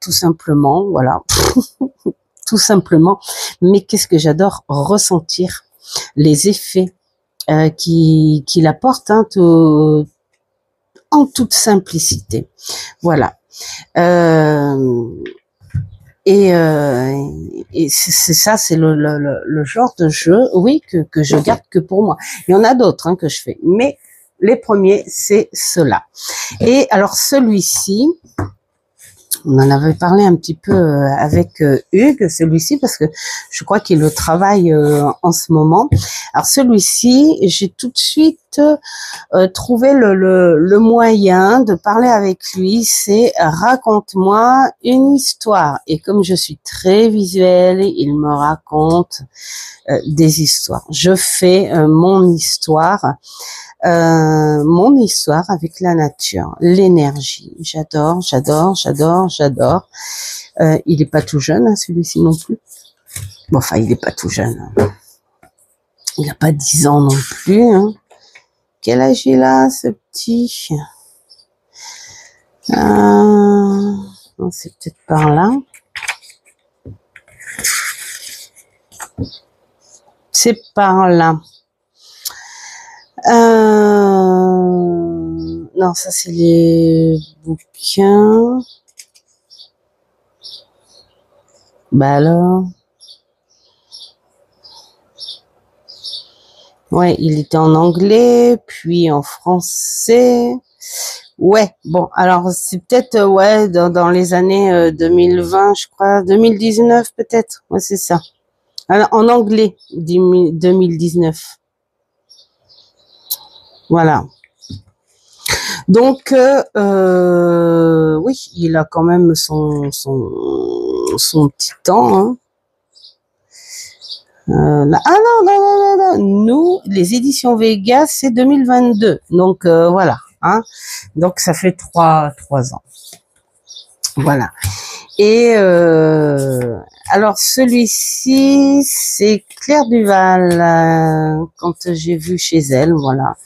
Speaker 2: tout simplement, voilà, tout simplement. Mais qu'est-ce que j'adore ressentir les effets qu'il apporte en toute simplicité. Voilà. Et c'est ça, c'est le genre de jeu, oui, que je garde que pour moi. Il y en a d'autres que je fais, mais les premiers, c'est ceux-là. Et alors celui-ci, on en avait parlé un petit peu avec Hugues, celui-ci, parce que je crois qu'il le travaille en ce moment. Alors celui-ci, j'ai tout de suite trouvé le moyen de parler avec lui, c'est raconte-moi une histoire. Et comme je suis très visuelle, il me raconte des histoires. Je fais mon histoire avec la nature, l'énergie. J'adore, j'adore, j'adore, j'adore. Il est pas tout jeune, celui-ci non plus. Bon, enfin, il est pas tout jeune. Il a pas 10 ans non plus. Quel âge il a, ce petit? C'est peut-être par là. C'est par là. Non, ça c'est les bouquins. Bah alors. Ouais, il était en anglais, puis en français. Ouais, bon, alors c'est peut-être ouais dans les années 2020, je crois, 2019 peut-être. Ouais, c'est ça. Alors, en anglais, 2019. Voilà. Donc, oui, il a quand même son petit temps. Là, ah non, nous, les éditions Vegas, c'est 2022. Donc, voilà. Donc, ça fait trois ans. Voilà. Et alors celui-ci, c'est Claire Duval. Quand j'ai vu chez elle, voilà,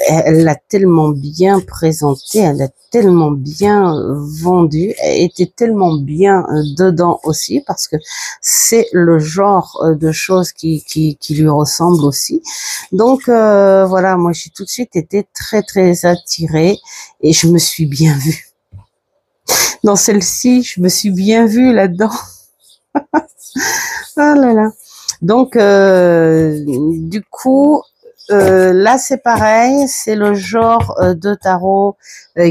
Speaker 2: elle l'a tellement bien présenté, elle l'a tellement bien vendu, elle était tellement bien dedans aussi parce que c'est le genre de choses qui lui ressemble aussi. Donc voilà, moi j'ai tout de suite été très très attirée et je me suis bien vue. Dans celle-ci, je me suis bien vue là-dedans. Ah là là. Donc, du coup, là, c'est pareil. C'est le genre de tarot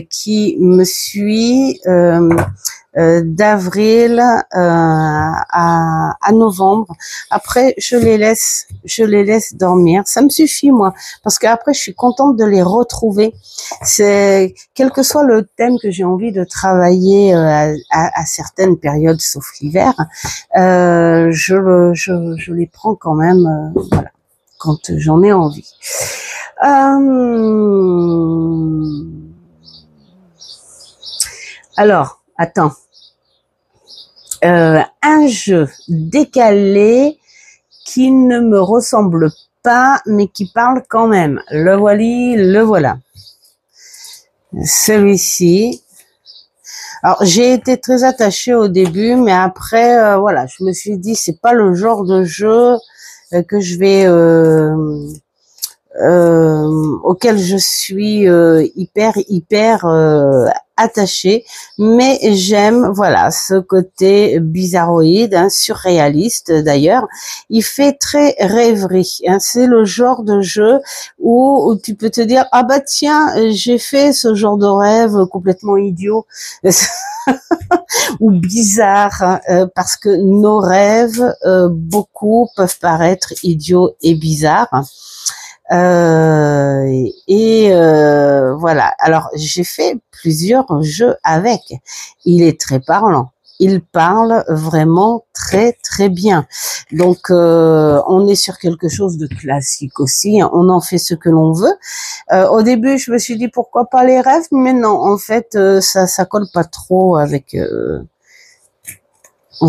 Speaker 2: qui me suit d'avril à novembre. Après, je les laisse dormir. Ça me suffit, moi, parce qu'après, je suis contente de les retrouver. C'est quel que soit le thème que j'ai envie de travailler à certaines périodes, sauf l'hiver, je les prends quand même, voilà, quand j'en ai envie. Alors, attends. Un jeu décalé qui ne me ressemble pas, mais qui parle quand même. Le voilà. Celui-ci. Alors, j'ai été très attachée au début, mais après, voilà, je me suis dit, c'est pas le genre de jeu que je vais... auquel je suis hyper attachée, mais j'aime, voilà, ce côté bizarroïde, hein, surréaliste d'ailleurs. Il fait très rêverie, hein. C'est le genre de jeu où tu peux te dire, ah bah tiens, j'ai fait ce genre de rêve complètement idiot ou bizarre, hein, parce que nos rêves, beaucoup peuvent paraître idiots et bizarres. Voilà. Alors, j'ai fait plusieurs jeux avec. Il est très parlant. Il parle vraiment très très bien. Donc, on est sur quelque chose de classique aussi, hein. On en fait ce que l'on veut. Au début, je me suis dit pourquoi pas les rêves, mais non, en fait, ça colle pas trop avec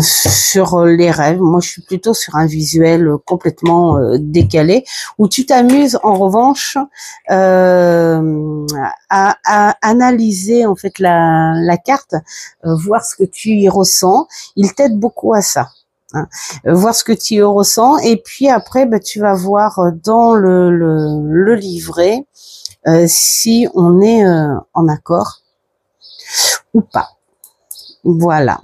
Speaker 2: sur les rêves. Moi, je suis plutôt sur un visuel complètement décalé, où tu t'amuses en revanche à analyser en fait la carte, voir ce que tu y ressens. Il t'aide beaucoup à ça. Hein. Voir ce que tu y ressens, et puis après, bah, tu vas voir dans le livret si on est en accord ou pas. Voilà.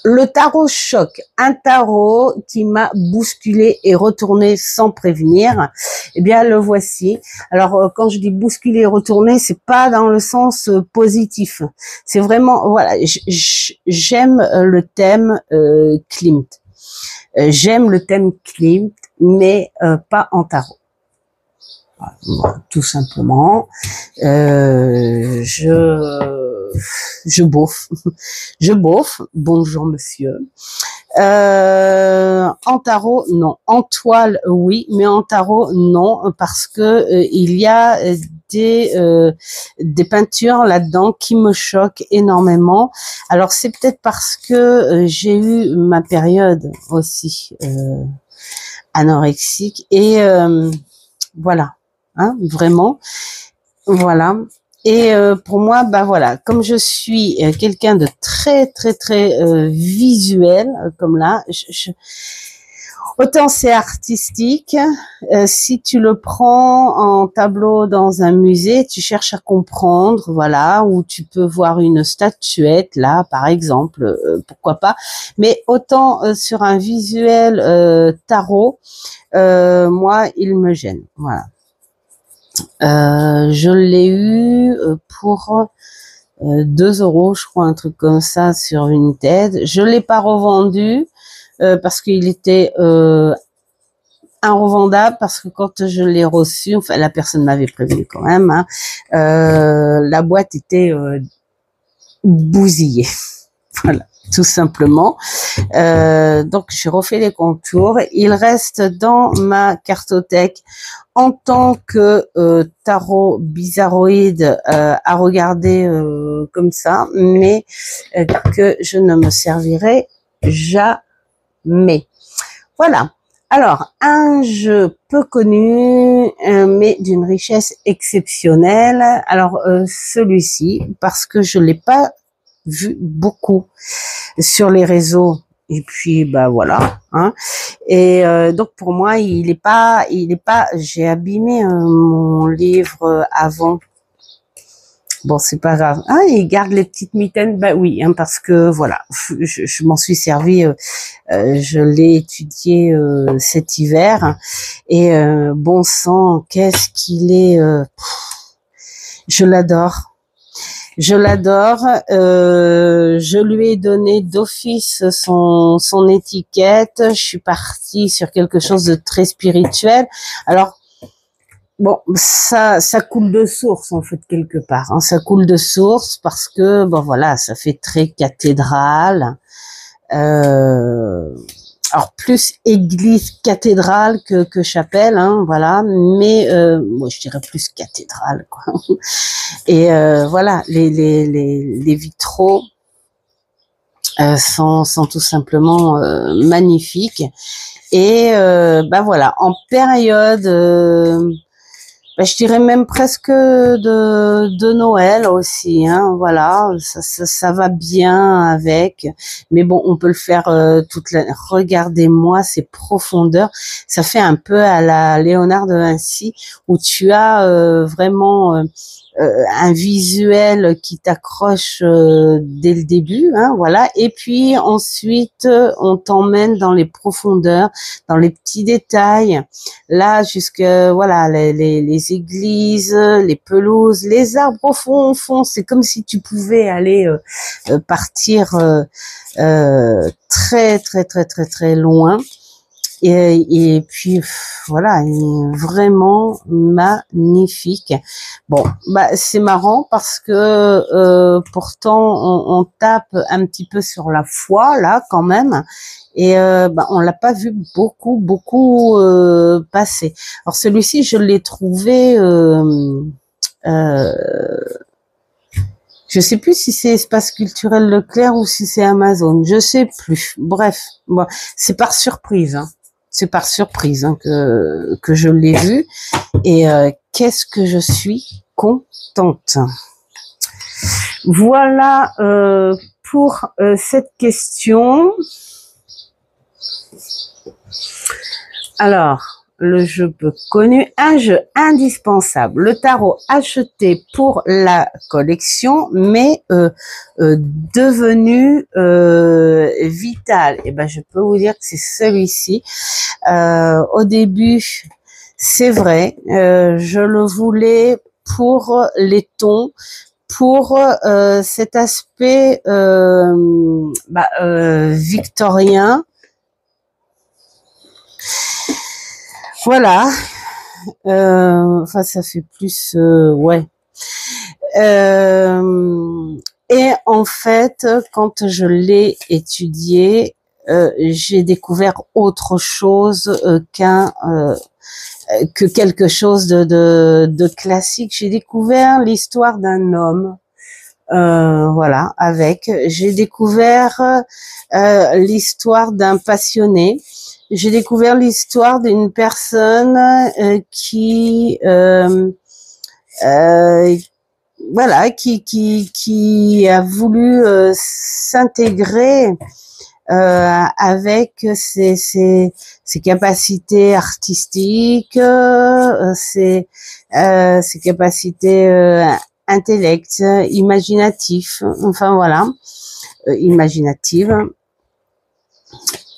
Speaker 2: Le tarot choc, un tarot qui m'a bousculé et retourné sans prévenir. Eh bien, le voici. Alors, quand je dis bousculé et retourné, c'est pas dans le sens positif. C'est vraiment, voilà, j'aime le thème Klimt. J'aime le thème Klimt, mais pas en tarot. Voilà, tout simplement. Je bouffe. Je bouffe. Bonjour monsieur. En tarot, non. En toile, oui, mais en tarot, non, parce que il y a des peintures là-dedans qui me choquent énormément. Alors c'est peut-être parce que j'ai eu ma période aussi anorexique et voilà, hein, vraiment, voilà. Et pour moi, bah voilà, comme je suis quelqu'un de très très très visuel, comme là, autant c'est artistique. Si tu le prends en tableau dans un musée, tu cherches à comprendre, voilà, où tu peux voir une statuette là, par exemple, pourquoi pas. Mais autant sur un visuel tarot, moi, il me gêne, voilà. Je l'ai eu pour 2 €, je crois, un truc comme ça sur Vinted. Je l'ai pas revendu parce qu'il était irrevendable, parce que quand je l'ai reçu, enfin la personne m'avait prévenu quand même, hein, la boîte était bousillée. Voilà, tout simplement. Donc j'ai refait les contours. Il reste dans ma cartothèque en tant que tarot bizarroïde à regarder comme ça, mais que je ne me servirai jamais. Voilà. Alors, un jeu peu connu, mais d'une richesse exceptionnelle. Alors, celui-ci, parce que je l'ai pas vu beaucoup sur les réseaux, et puis bah voilà, hein. Et donc pour moi il est pas, j'ai abîmé mon livre avant. Bon, c'est pas grave. Ah, il garde les petites mitaines. Bah oui, hein, parce que voilà, je m'en suis servi. Je l'ai étudié cet hiver, et bon sang, qu'est-ce qu'il est. Je l'adore. Je l'adore. Je lui ai donné d'office son étiquette. Je suis partie sur quelque chose de très spirituel. Alors, bon, ça coule de source en fait quelque part. Hein. Ça coule de source parce que bon voilà, ça fait très cathédrale. Alors plus église cathédrale que chapelle, hein, voilà. Mais moi je dirais plus cathédrale, quoi. Et voilà, les vitraux sont tout simplement magnifiques. Et bah voilà, en période je dirais même presque de Noël aussi, hein, voilà, ça va bien avec, mais bon, on peut le faire toute la. Regardez-moi ces profondeurs, ça fait un peu à la Léonard de Vinci où tu as vraiment un visuel qui t'accroche dès le début, hein, voilà, et puis ensuite on t'emmène dans les profondeurs, dans les petits détails. Là, jusque voilà, les églises, les pelouses, les arbres au fond, c'est comme si tu pouvais aller partir très très très très très loin. Et puis voilà, vraiment magnifique. Bon, bah c'est marrant parce que pourtant on tape un petit peu sur la foi là quand même, et bah, on l'a pas vu beaucoup passer. Alors celui-ci, je l'ai trouvé. Je sais plus si c'est Espace Culturel Leclerc ou si c'est Amazon. Je sais plus. Bref, bon, c'est par surprise. Hein. C'est par surprise hein, que je l'ai vu. Et qu'est-ce que je suis contente. Voilà pour cette question. Alors, le jeu peu connu, un jeu indispensable, le tarot acheté pour la collection, mais devenu vital. Et ben, je peux vous dire que c'est celui-ci. Au début, c'est vrai, je le voulais pour les tons, pour cet aspect victorien. Voilà. Enfin, ça fait plus, ouais. Et en fait, quand je l'ai étudié, j'ai découvert autre chose que quelque chose de classique. J'ai découvert l'histoire d'un homme. Voilà, j'ai découvert l'histoire d'un passionné. J'ai découvert l'histoire d'une personne qui voilà, qui a voulu s'intégrer avec ses capacités artistiques, ses capacités intellect, imaginatif, enfin voilà, imaginative.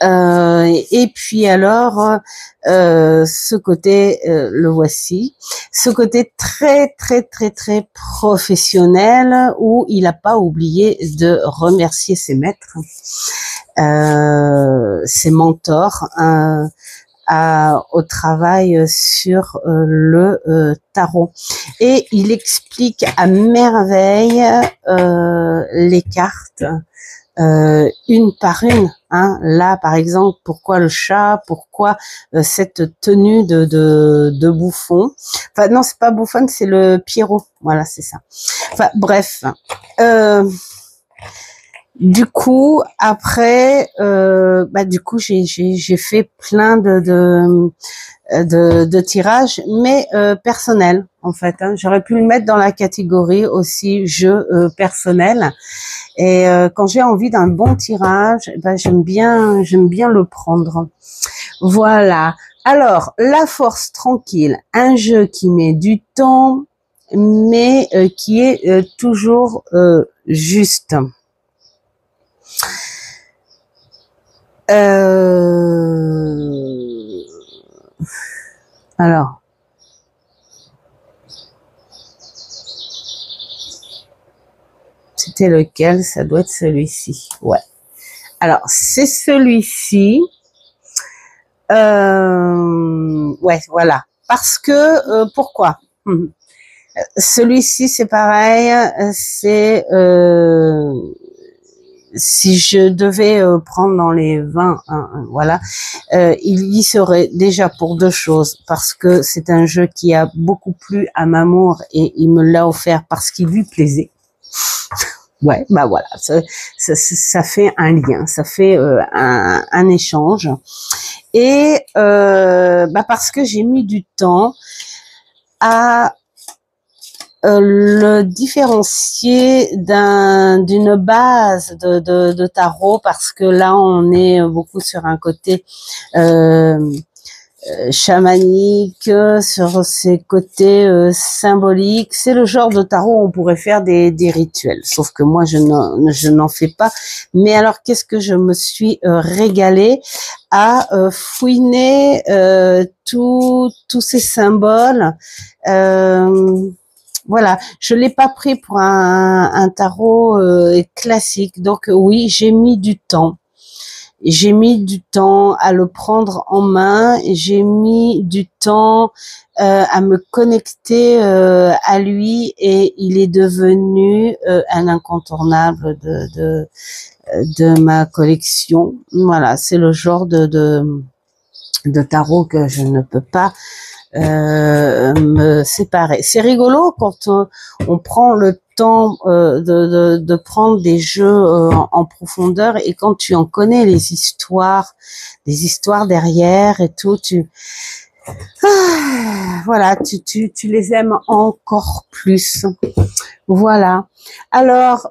Speaker 2: Et puis alors, ce côté, le voici, ce côté très très très très professionnel où il n'a pas oublié de remercier ses maîtres, ses mentors, au travail sur le tarot. Et il explique à merveille les cartes, une par une. Hein. Là, par exemple, pourquoi le chat, pourquoi cette tenue de bouffon. Enfin, non, c'est pas bouffon, c'est le Pierrot. Voilà, c'est ça. Enfin, bref. Du coup, après, du coup, j'ai fait plein de tirages, mais personnels en fait. Hein. J'aurais pu le mettre dans la catégorie aussi jeu personnel. Et quand j'ai envie d'un bon tirage, j'aime bien le prendre. Voilà. Alors, la force tranquille, un jeu qui met du temps, mais qui est toujours juste. Alors, c'était lequel? Ça doit être celui-ci. Ouais. Alors, c'est celui-ci. Ouais, voilà. Parce que, pourquoi? Celui-ci, c'est pareil. C'est... si je devais prendre dans les 20, voilà, il y serait déjà pour deux choses, parce que c'est un jeu qui a beaucoup plu à Mamour et il me l'a offert parce qu'il lui plaisait. Ouais, bah voilà, ça fait un lien, ça fait un échange. Et parce que j'ai mis du temps à le différencier d'une base de tarot, parce que là on est beaucoup sur un côté chamanique, sur ses côtés symboliques. C'est le genre de tarot où on pourrait faire des rituels, sauf que moi je n'en fais pas. Mais alors qu'est-ce que je me suis régalée à fouiner tous ces symboles. Voilà, je l'ai pas pris pour un tarot classique, donc oui, j'ai mis du temps. J'ai mis du temps à le prendre en main, j'ai mis du temps à me connecter à lui, et il est devenu un incontournable de ma collection. Voilà, c'est le genre de tarot que je ne peux pas me séparer. C'est rigolo quand on prend le temps de prendre des jeux en profondeur, et quand tu en connais les histoires derrière et tout, voilà, tu les aimes encore plus. Voilà. Alors,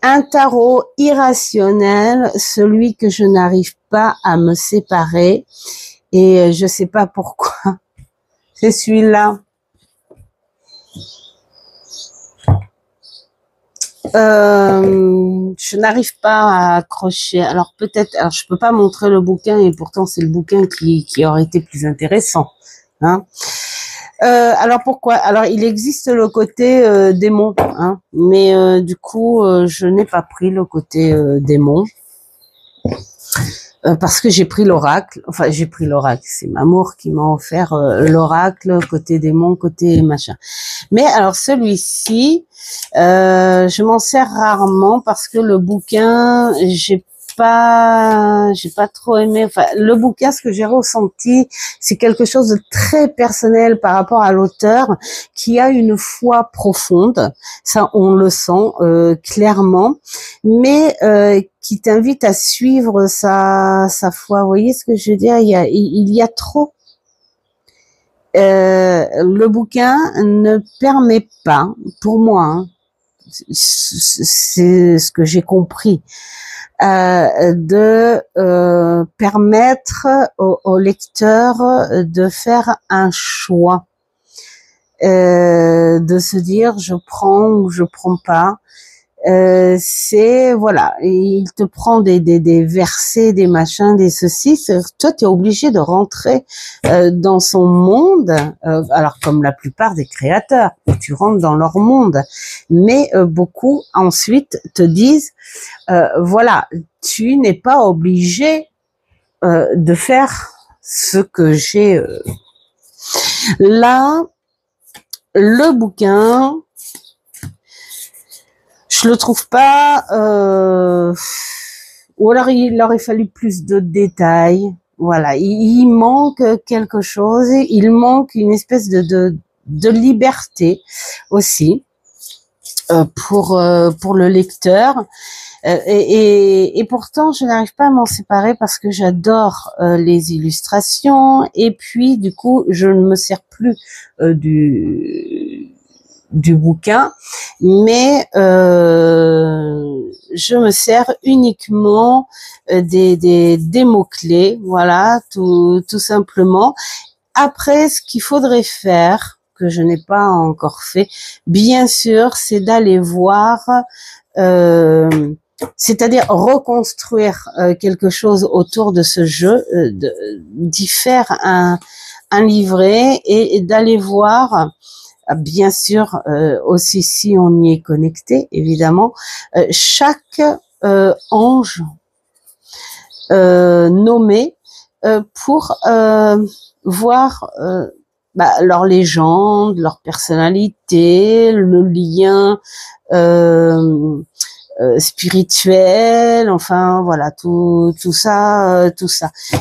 Speaker 2: un tarot irrationnel, celui que je n'arrive pas à me séparer, et je sais pas pourquoi. C'est celui-là. Je n'arrive pas à accrocher. Alors peut-être, alors je peux pas montrer le bouquin, et pourtant c'est le bouquin qui aurait été plus intéressant. Hein. Alors pourquoi? Alors il existe le côté démon, hein, mais du coup je n'ai pas pris le côté démon. Parce que j'ai pris l'oracle, enfin j'ai pris l'oracle, c'est Mamour qui m'a offert l'oracle, côté démon, côté machin. Mais alors celui-ci, je m'en sers rarement, parce que le bouquin, j'ai pas trop aimé. Enfin, le bouquin, ce que j'ai ressenti, c'est quelque chose de très personnel par rapport à l'auteur, qui a une foi profonde, ça on le sent clairement, mais qui t'invite à suivre sa foi. Vous voyez ce que je veux dire? Il y a trop. Le bouquin ne permet pas, pour moi, hein, c'est ce que j'ai compris, de permettre au lecteur de faire un choix, de se dire je prends ou je prends pas. C'est voilà, il te prend des versets, des machins, des ceci. Toi, tu es obligé de rentrer dans son monde. Alors comme la plupart des créateurs, tu rentres dans leur monde. Mais beaucoup ensuite te disent voilà, tu n'es pas obligé de faire ce que j'ai là. Le bouquin, je le trouve pas, ou alors il aurait fallu plus de détails. Voilà, il manque quelque chose, il manque une espèce de liberté aussi pour le lecteur. Et pourtant, je n'arrive pas à m'en séparer, parce que j'adore les illustrations, et puis du coup, je ne me sers plus du bouquin, mais je me sers uniquement des mots-clés, voilà, tout simplement. Après, ce qu'il faudrait faire, que je n'ai pas encore fait, bien sûr, c'est d'aller voir, c'est-à-dire reconstruire quelque chose autour de ce jeu, d'y faire un livret, et d'aller voir, bien sûr, aussi si on y est connecté, évidemment, chaque ange nommé, pour voir leur légende, leur personnalité, le lien spirituel, enfin voilà, tout ça.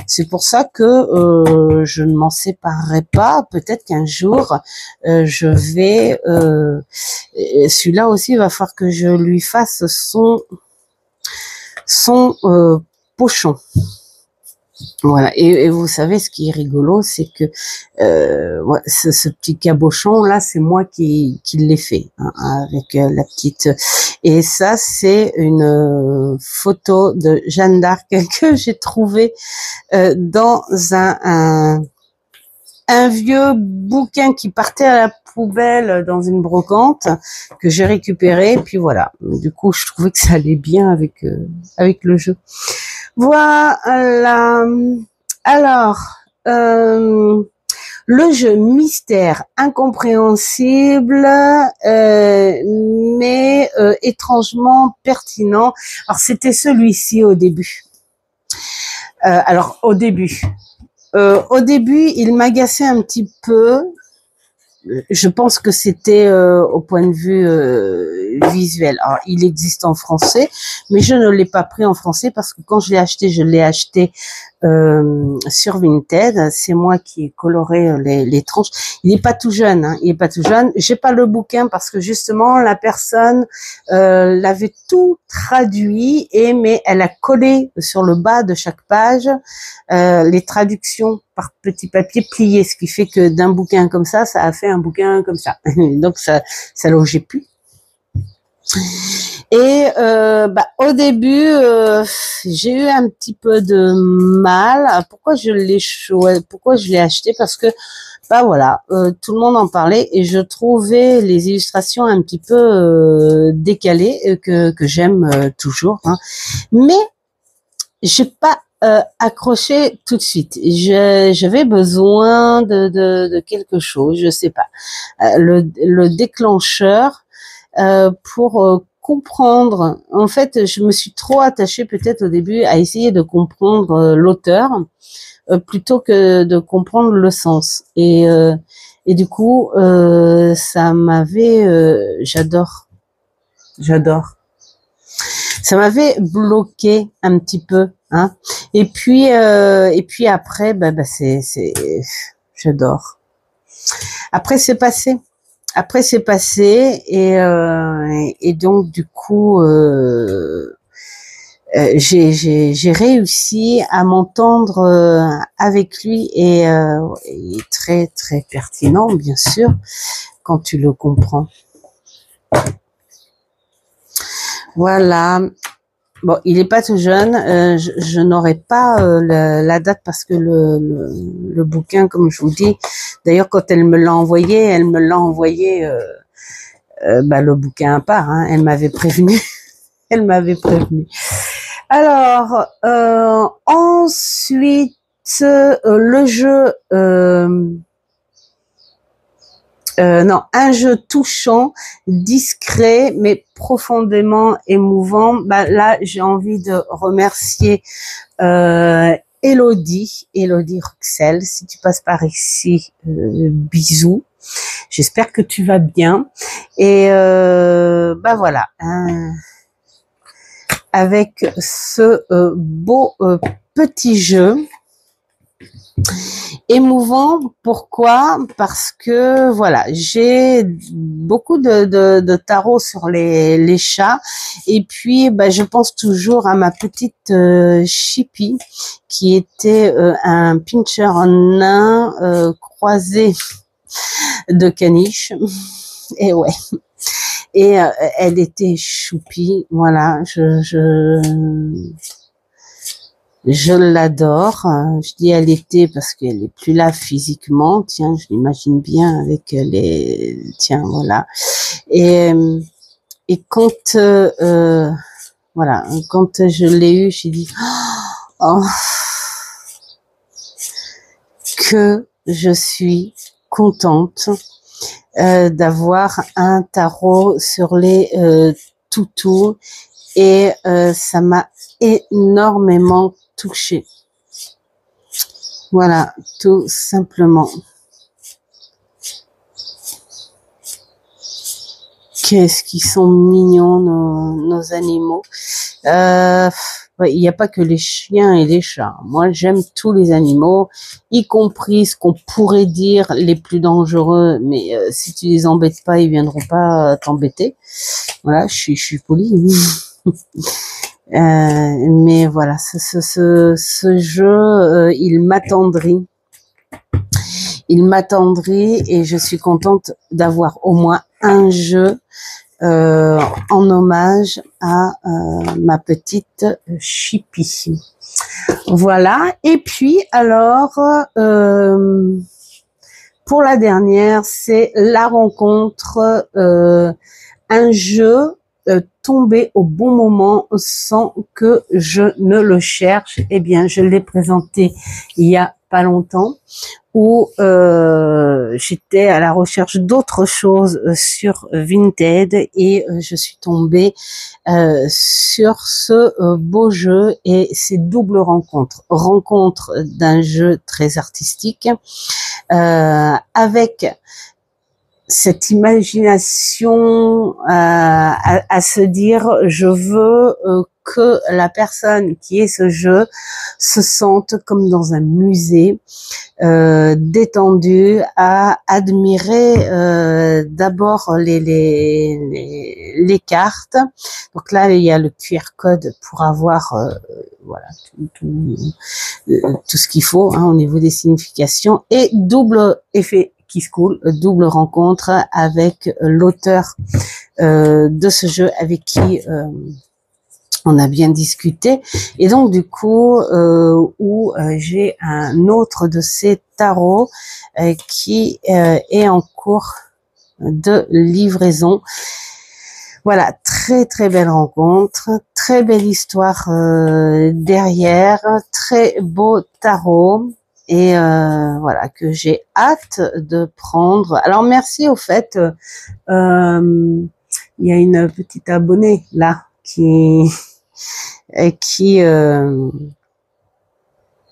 Speaker 2: C'est pour ça que je ne m'en séparerai pas. Peut-être qu'un jour je vais, celui-là aussi, il va falloir que je lui fasse son pochon. Voilà. Et vous savez, ce qui est rigolo, c'est que ouais, ce petit cabochon là, c'est moi qui l'ai fait, hein, avec la petite. Et ça, c'est une photo de Jeanne d'Arc que j'ai trouvée dans un vieux bouquin qui partait à la poubelle dans une brocante que j'ai récupéré. Puis voilà. Du coup, je trouvais que ça allait bien avec le jeu. Voilà. Alors, le jeu mystère incompréhensible, mais étrangement pertinent. Alors, c'était celui-ci au début. Alors, au début, il m'agaçait un petit peu. Je pense que c'était au point de vue visuel. Alors, il existe en français, mais je ne l'ai pas pris en français parce que quand je l'ai acheté sur Vinted. C'est moi qui ai coloré les tranches. Il n'est pas tout jeune, hein, il est pas tout jeune. J'ai pas le bouquin parce que justement la personne l'avait tout traduit mais elle a collé sur le bas de chaque page les traductions par petit papier plié, ce qui fait que d'un bouquin comme ça a fait un bouquin comme ça. Donc ça logeait plus. Et au début, j'ai eu un petit peu de mal. Pourquoi je l'ai acheté? Parce que voilà, tout le monde en parlait et je trouvais les illustrations un petit peu décalées que j'aime toujours. Hein. Mais j'ai pas accroché tout de suite. J'avais besoin de quelque chose, je sais pas. Le déclencheur pour comprendre. En fait, je me suis trop attachée peut-être au début à essayer de comprendre l'auteur plutôt que de comprendre le sens. Et du coup, ça m'avait, j'adore. Ça m'avait bloqué un petit peu, hein. Et puis après, j'adore. Après c'est passé. Et donc du coup j'ai réussi à m'entendre avec lui et très très pertinent bien sûr quand tu le comprends. Voilà. Bon, il est pas tout jeune. Je n'aurai pas la date parce que le bouquin, comme je vous dis, d'ailleurs quand elle me l'a envoyé, le bouquin à part. Hein, elle m'avait prévenu. Alors ensuite le jeu. Un jeu touchant, discret, mais profondément émouvant. Là, j'ai envie de remercier Elodie Ruxel. Si tu passes par ici, bisous. J'espère que tu vas bien. Et voilà. Avec ce beau petit jeu. Émouvant, pourquoi? Parce que voilà, j'ai beaucoup de tarot sur les chats et puis je pense toujours à ma petite Chippy qui était un pincher nain croisé de caniche et ouais. Et elle était choupie, voilà, je l'adore. Je dis elle était parce qu'elle est plus là physiquement. Tiens, je l'imagine bien avec tiens, voilà. Et quand voilà, quand je l'ai eu, j'ai dit oh, que je suis contente d'avoir un tarot sur les toutous et ça m'a énormément touchée. Voilà, tout simplement. Qu'est-ce qu'ils sont mignons nos animaux. Il n'y a pas que les chiens et les chats. Moi, j'aime tous les animaux, y compris ce qu'on pourrait dire les plus dangereux. Mais si tu les embêtes pas, ils viendront pas t'embêter. Voilà, je suis polie. Mais voilà, ce jeu, il m'attendrit. Il m'attendrit et je suis contente d'avoir au moins un jeu en hommage à ma petite Chippy. Voilà. Et puis alors, pour la dernière, c'est la rencontre, un jeu tombé au bon moment sans que je ne le cherche. Eh bien, je l'ai présenté il y a pas longtemps, où j'étais à la recherche d'autres choses sur Vinted et je suis tombée sur ce beau jeu et ces doubles rencontre d'un jeu très artistique avec cette imagination à se dire je veux que la personne qui est ce jeu se sente comme dans un musée, détendue, à admirer d'abord les cartes. Donc là il y a le QR code pour avoir voilà tout ce qu'il faut au niveau des significations, et double effet qui se coule, double rencontre avec l'auteur de ce jeu avec qui on a bien discuté. Et donc du coup, où j'ai un autre de ces tarots qui est en cours de livraison. Voilà, très très belle rencontre, très belle histoire derrière, très beau tarot. Et voilà, que j'ai hâte de prendre. Alors merci au fait, il y a une petite abonnée là qui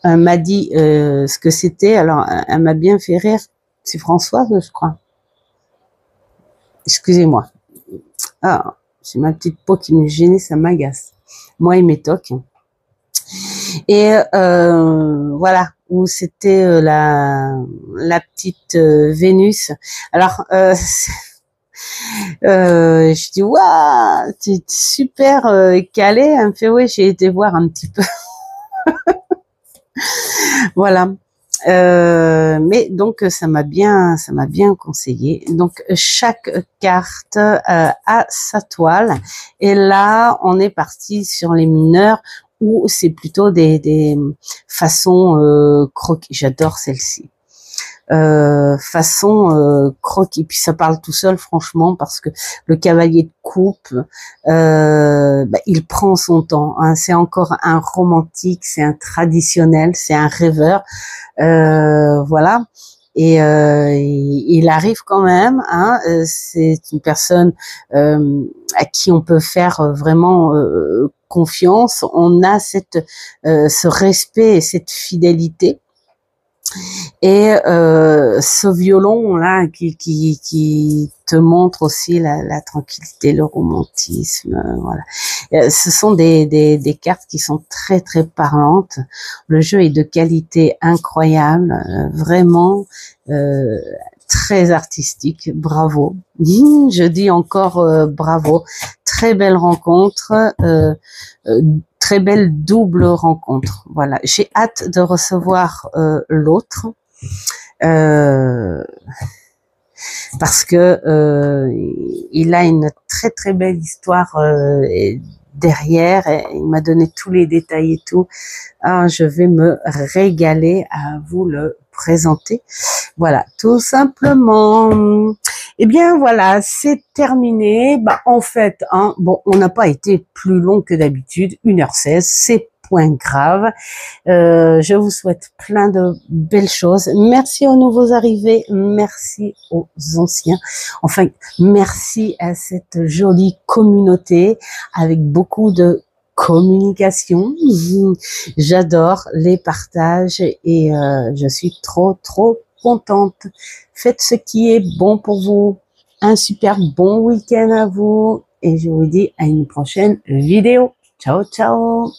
Speaker 2: m'a dit ce que c'était. Alors elle m'a bien fait rire. C'est Françoise, je crois. Excusez-moi. Ah, c'est ma petite peau qui me gênait, ça m'agace. Moi et mes tocs. Et voilà, où c'était la petite Vénus. Alors je dis waouh, t'es super calée. Elle me fait oui, j'ai été voir un petit peu. Voilà. Mais donc ça m'a bien conseillé. Donc chaque carte a sa toile. Et là, on est parti sur les mineurs, où c'est plutôt des façons croquis. J'adore celle-ci. Façon croquis. Puis ça parle tout seul, franchement, parce que le cavalier de coupe, il prend son temps. C'est encore un romantique, c'est un traditionnel, c'est un rêveur. Voilà. Et il arrive quand même. C'est une personne à qui on peut faire vraiment confiance. On a ce respect et cette fidélité. Et ce violon là qui te montre aussi la tranquillité, le romantisme, voilà. Ce sont des cartes qui sont très très parlantes. Le jeu est de qualité incroyable, vraiment très artistique. Bravo. Je dis encore bravo. Très belle rencontre. Très belle double rencontre. Voilà, j'ai hâte de recevoir l'autre parce que il a une très très belle histoire derrière. Et il m'a donné tous les détails et tout. Je vais me régaler à vous le présenter. Voilà, tout simplement. Eh bien voilà, c'est terminé. En fait, bon, on n'a pas été plus long que d'habitude, 1h16, c'est point grave. Je vous souhaite plein de belles choses. Merci aux nouveaux arrivés, merci aux anciens. Enfin, merci à cette jolie communauté avec beaucoup de communication. J'adore les partages et je suis trop contente. Faites ce qui est bon pour vous. Un super bon week-end à vous et je vous dis à une prochaine vidéo. Ciao, ciao.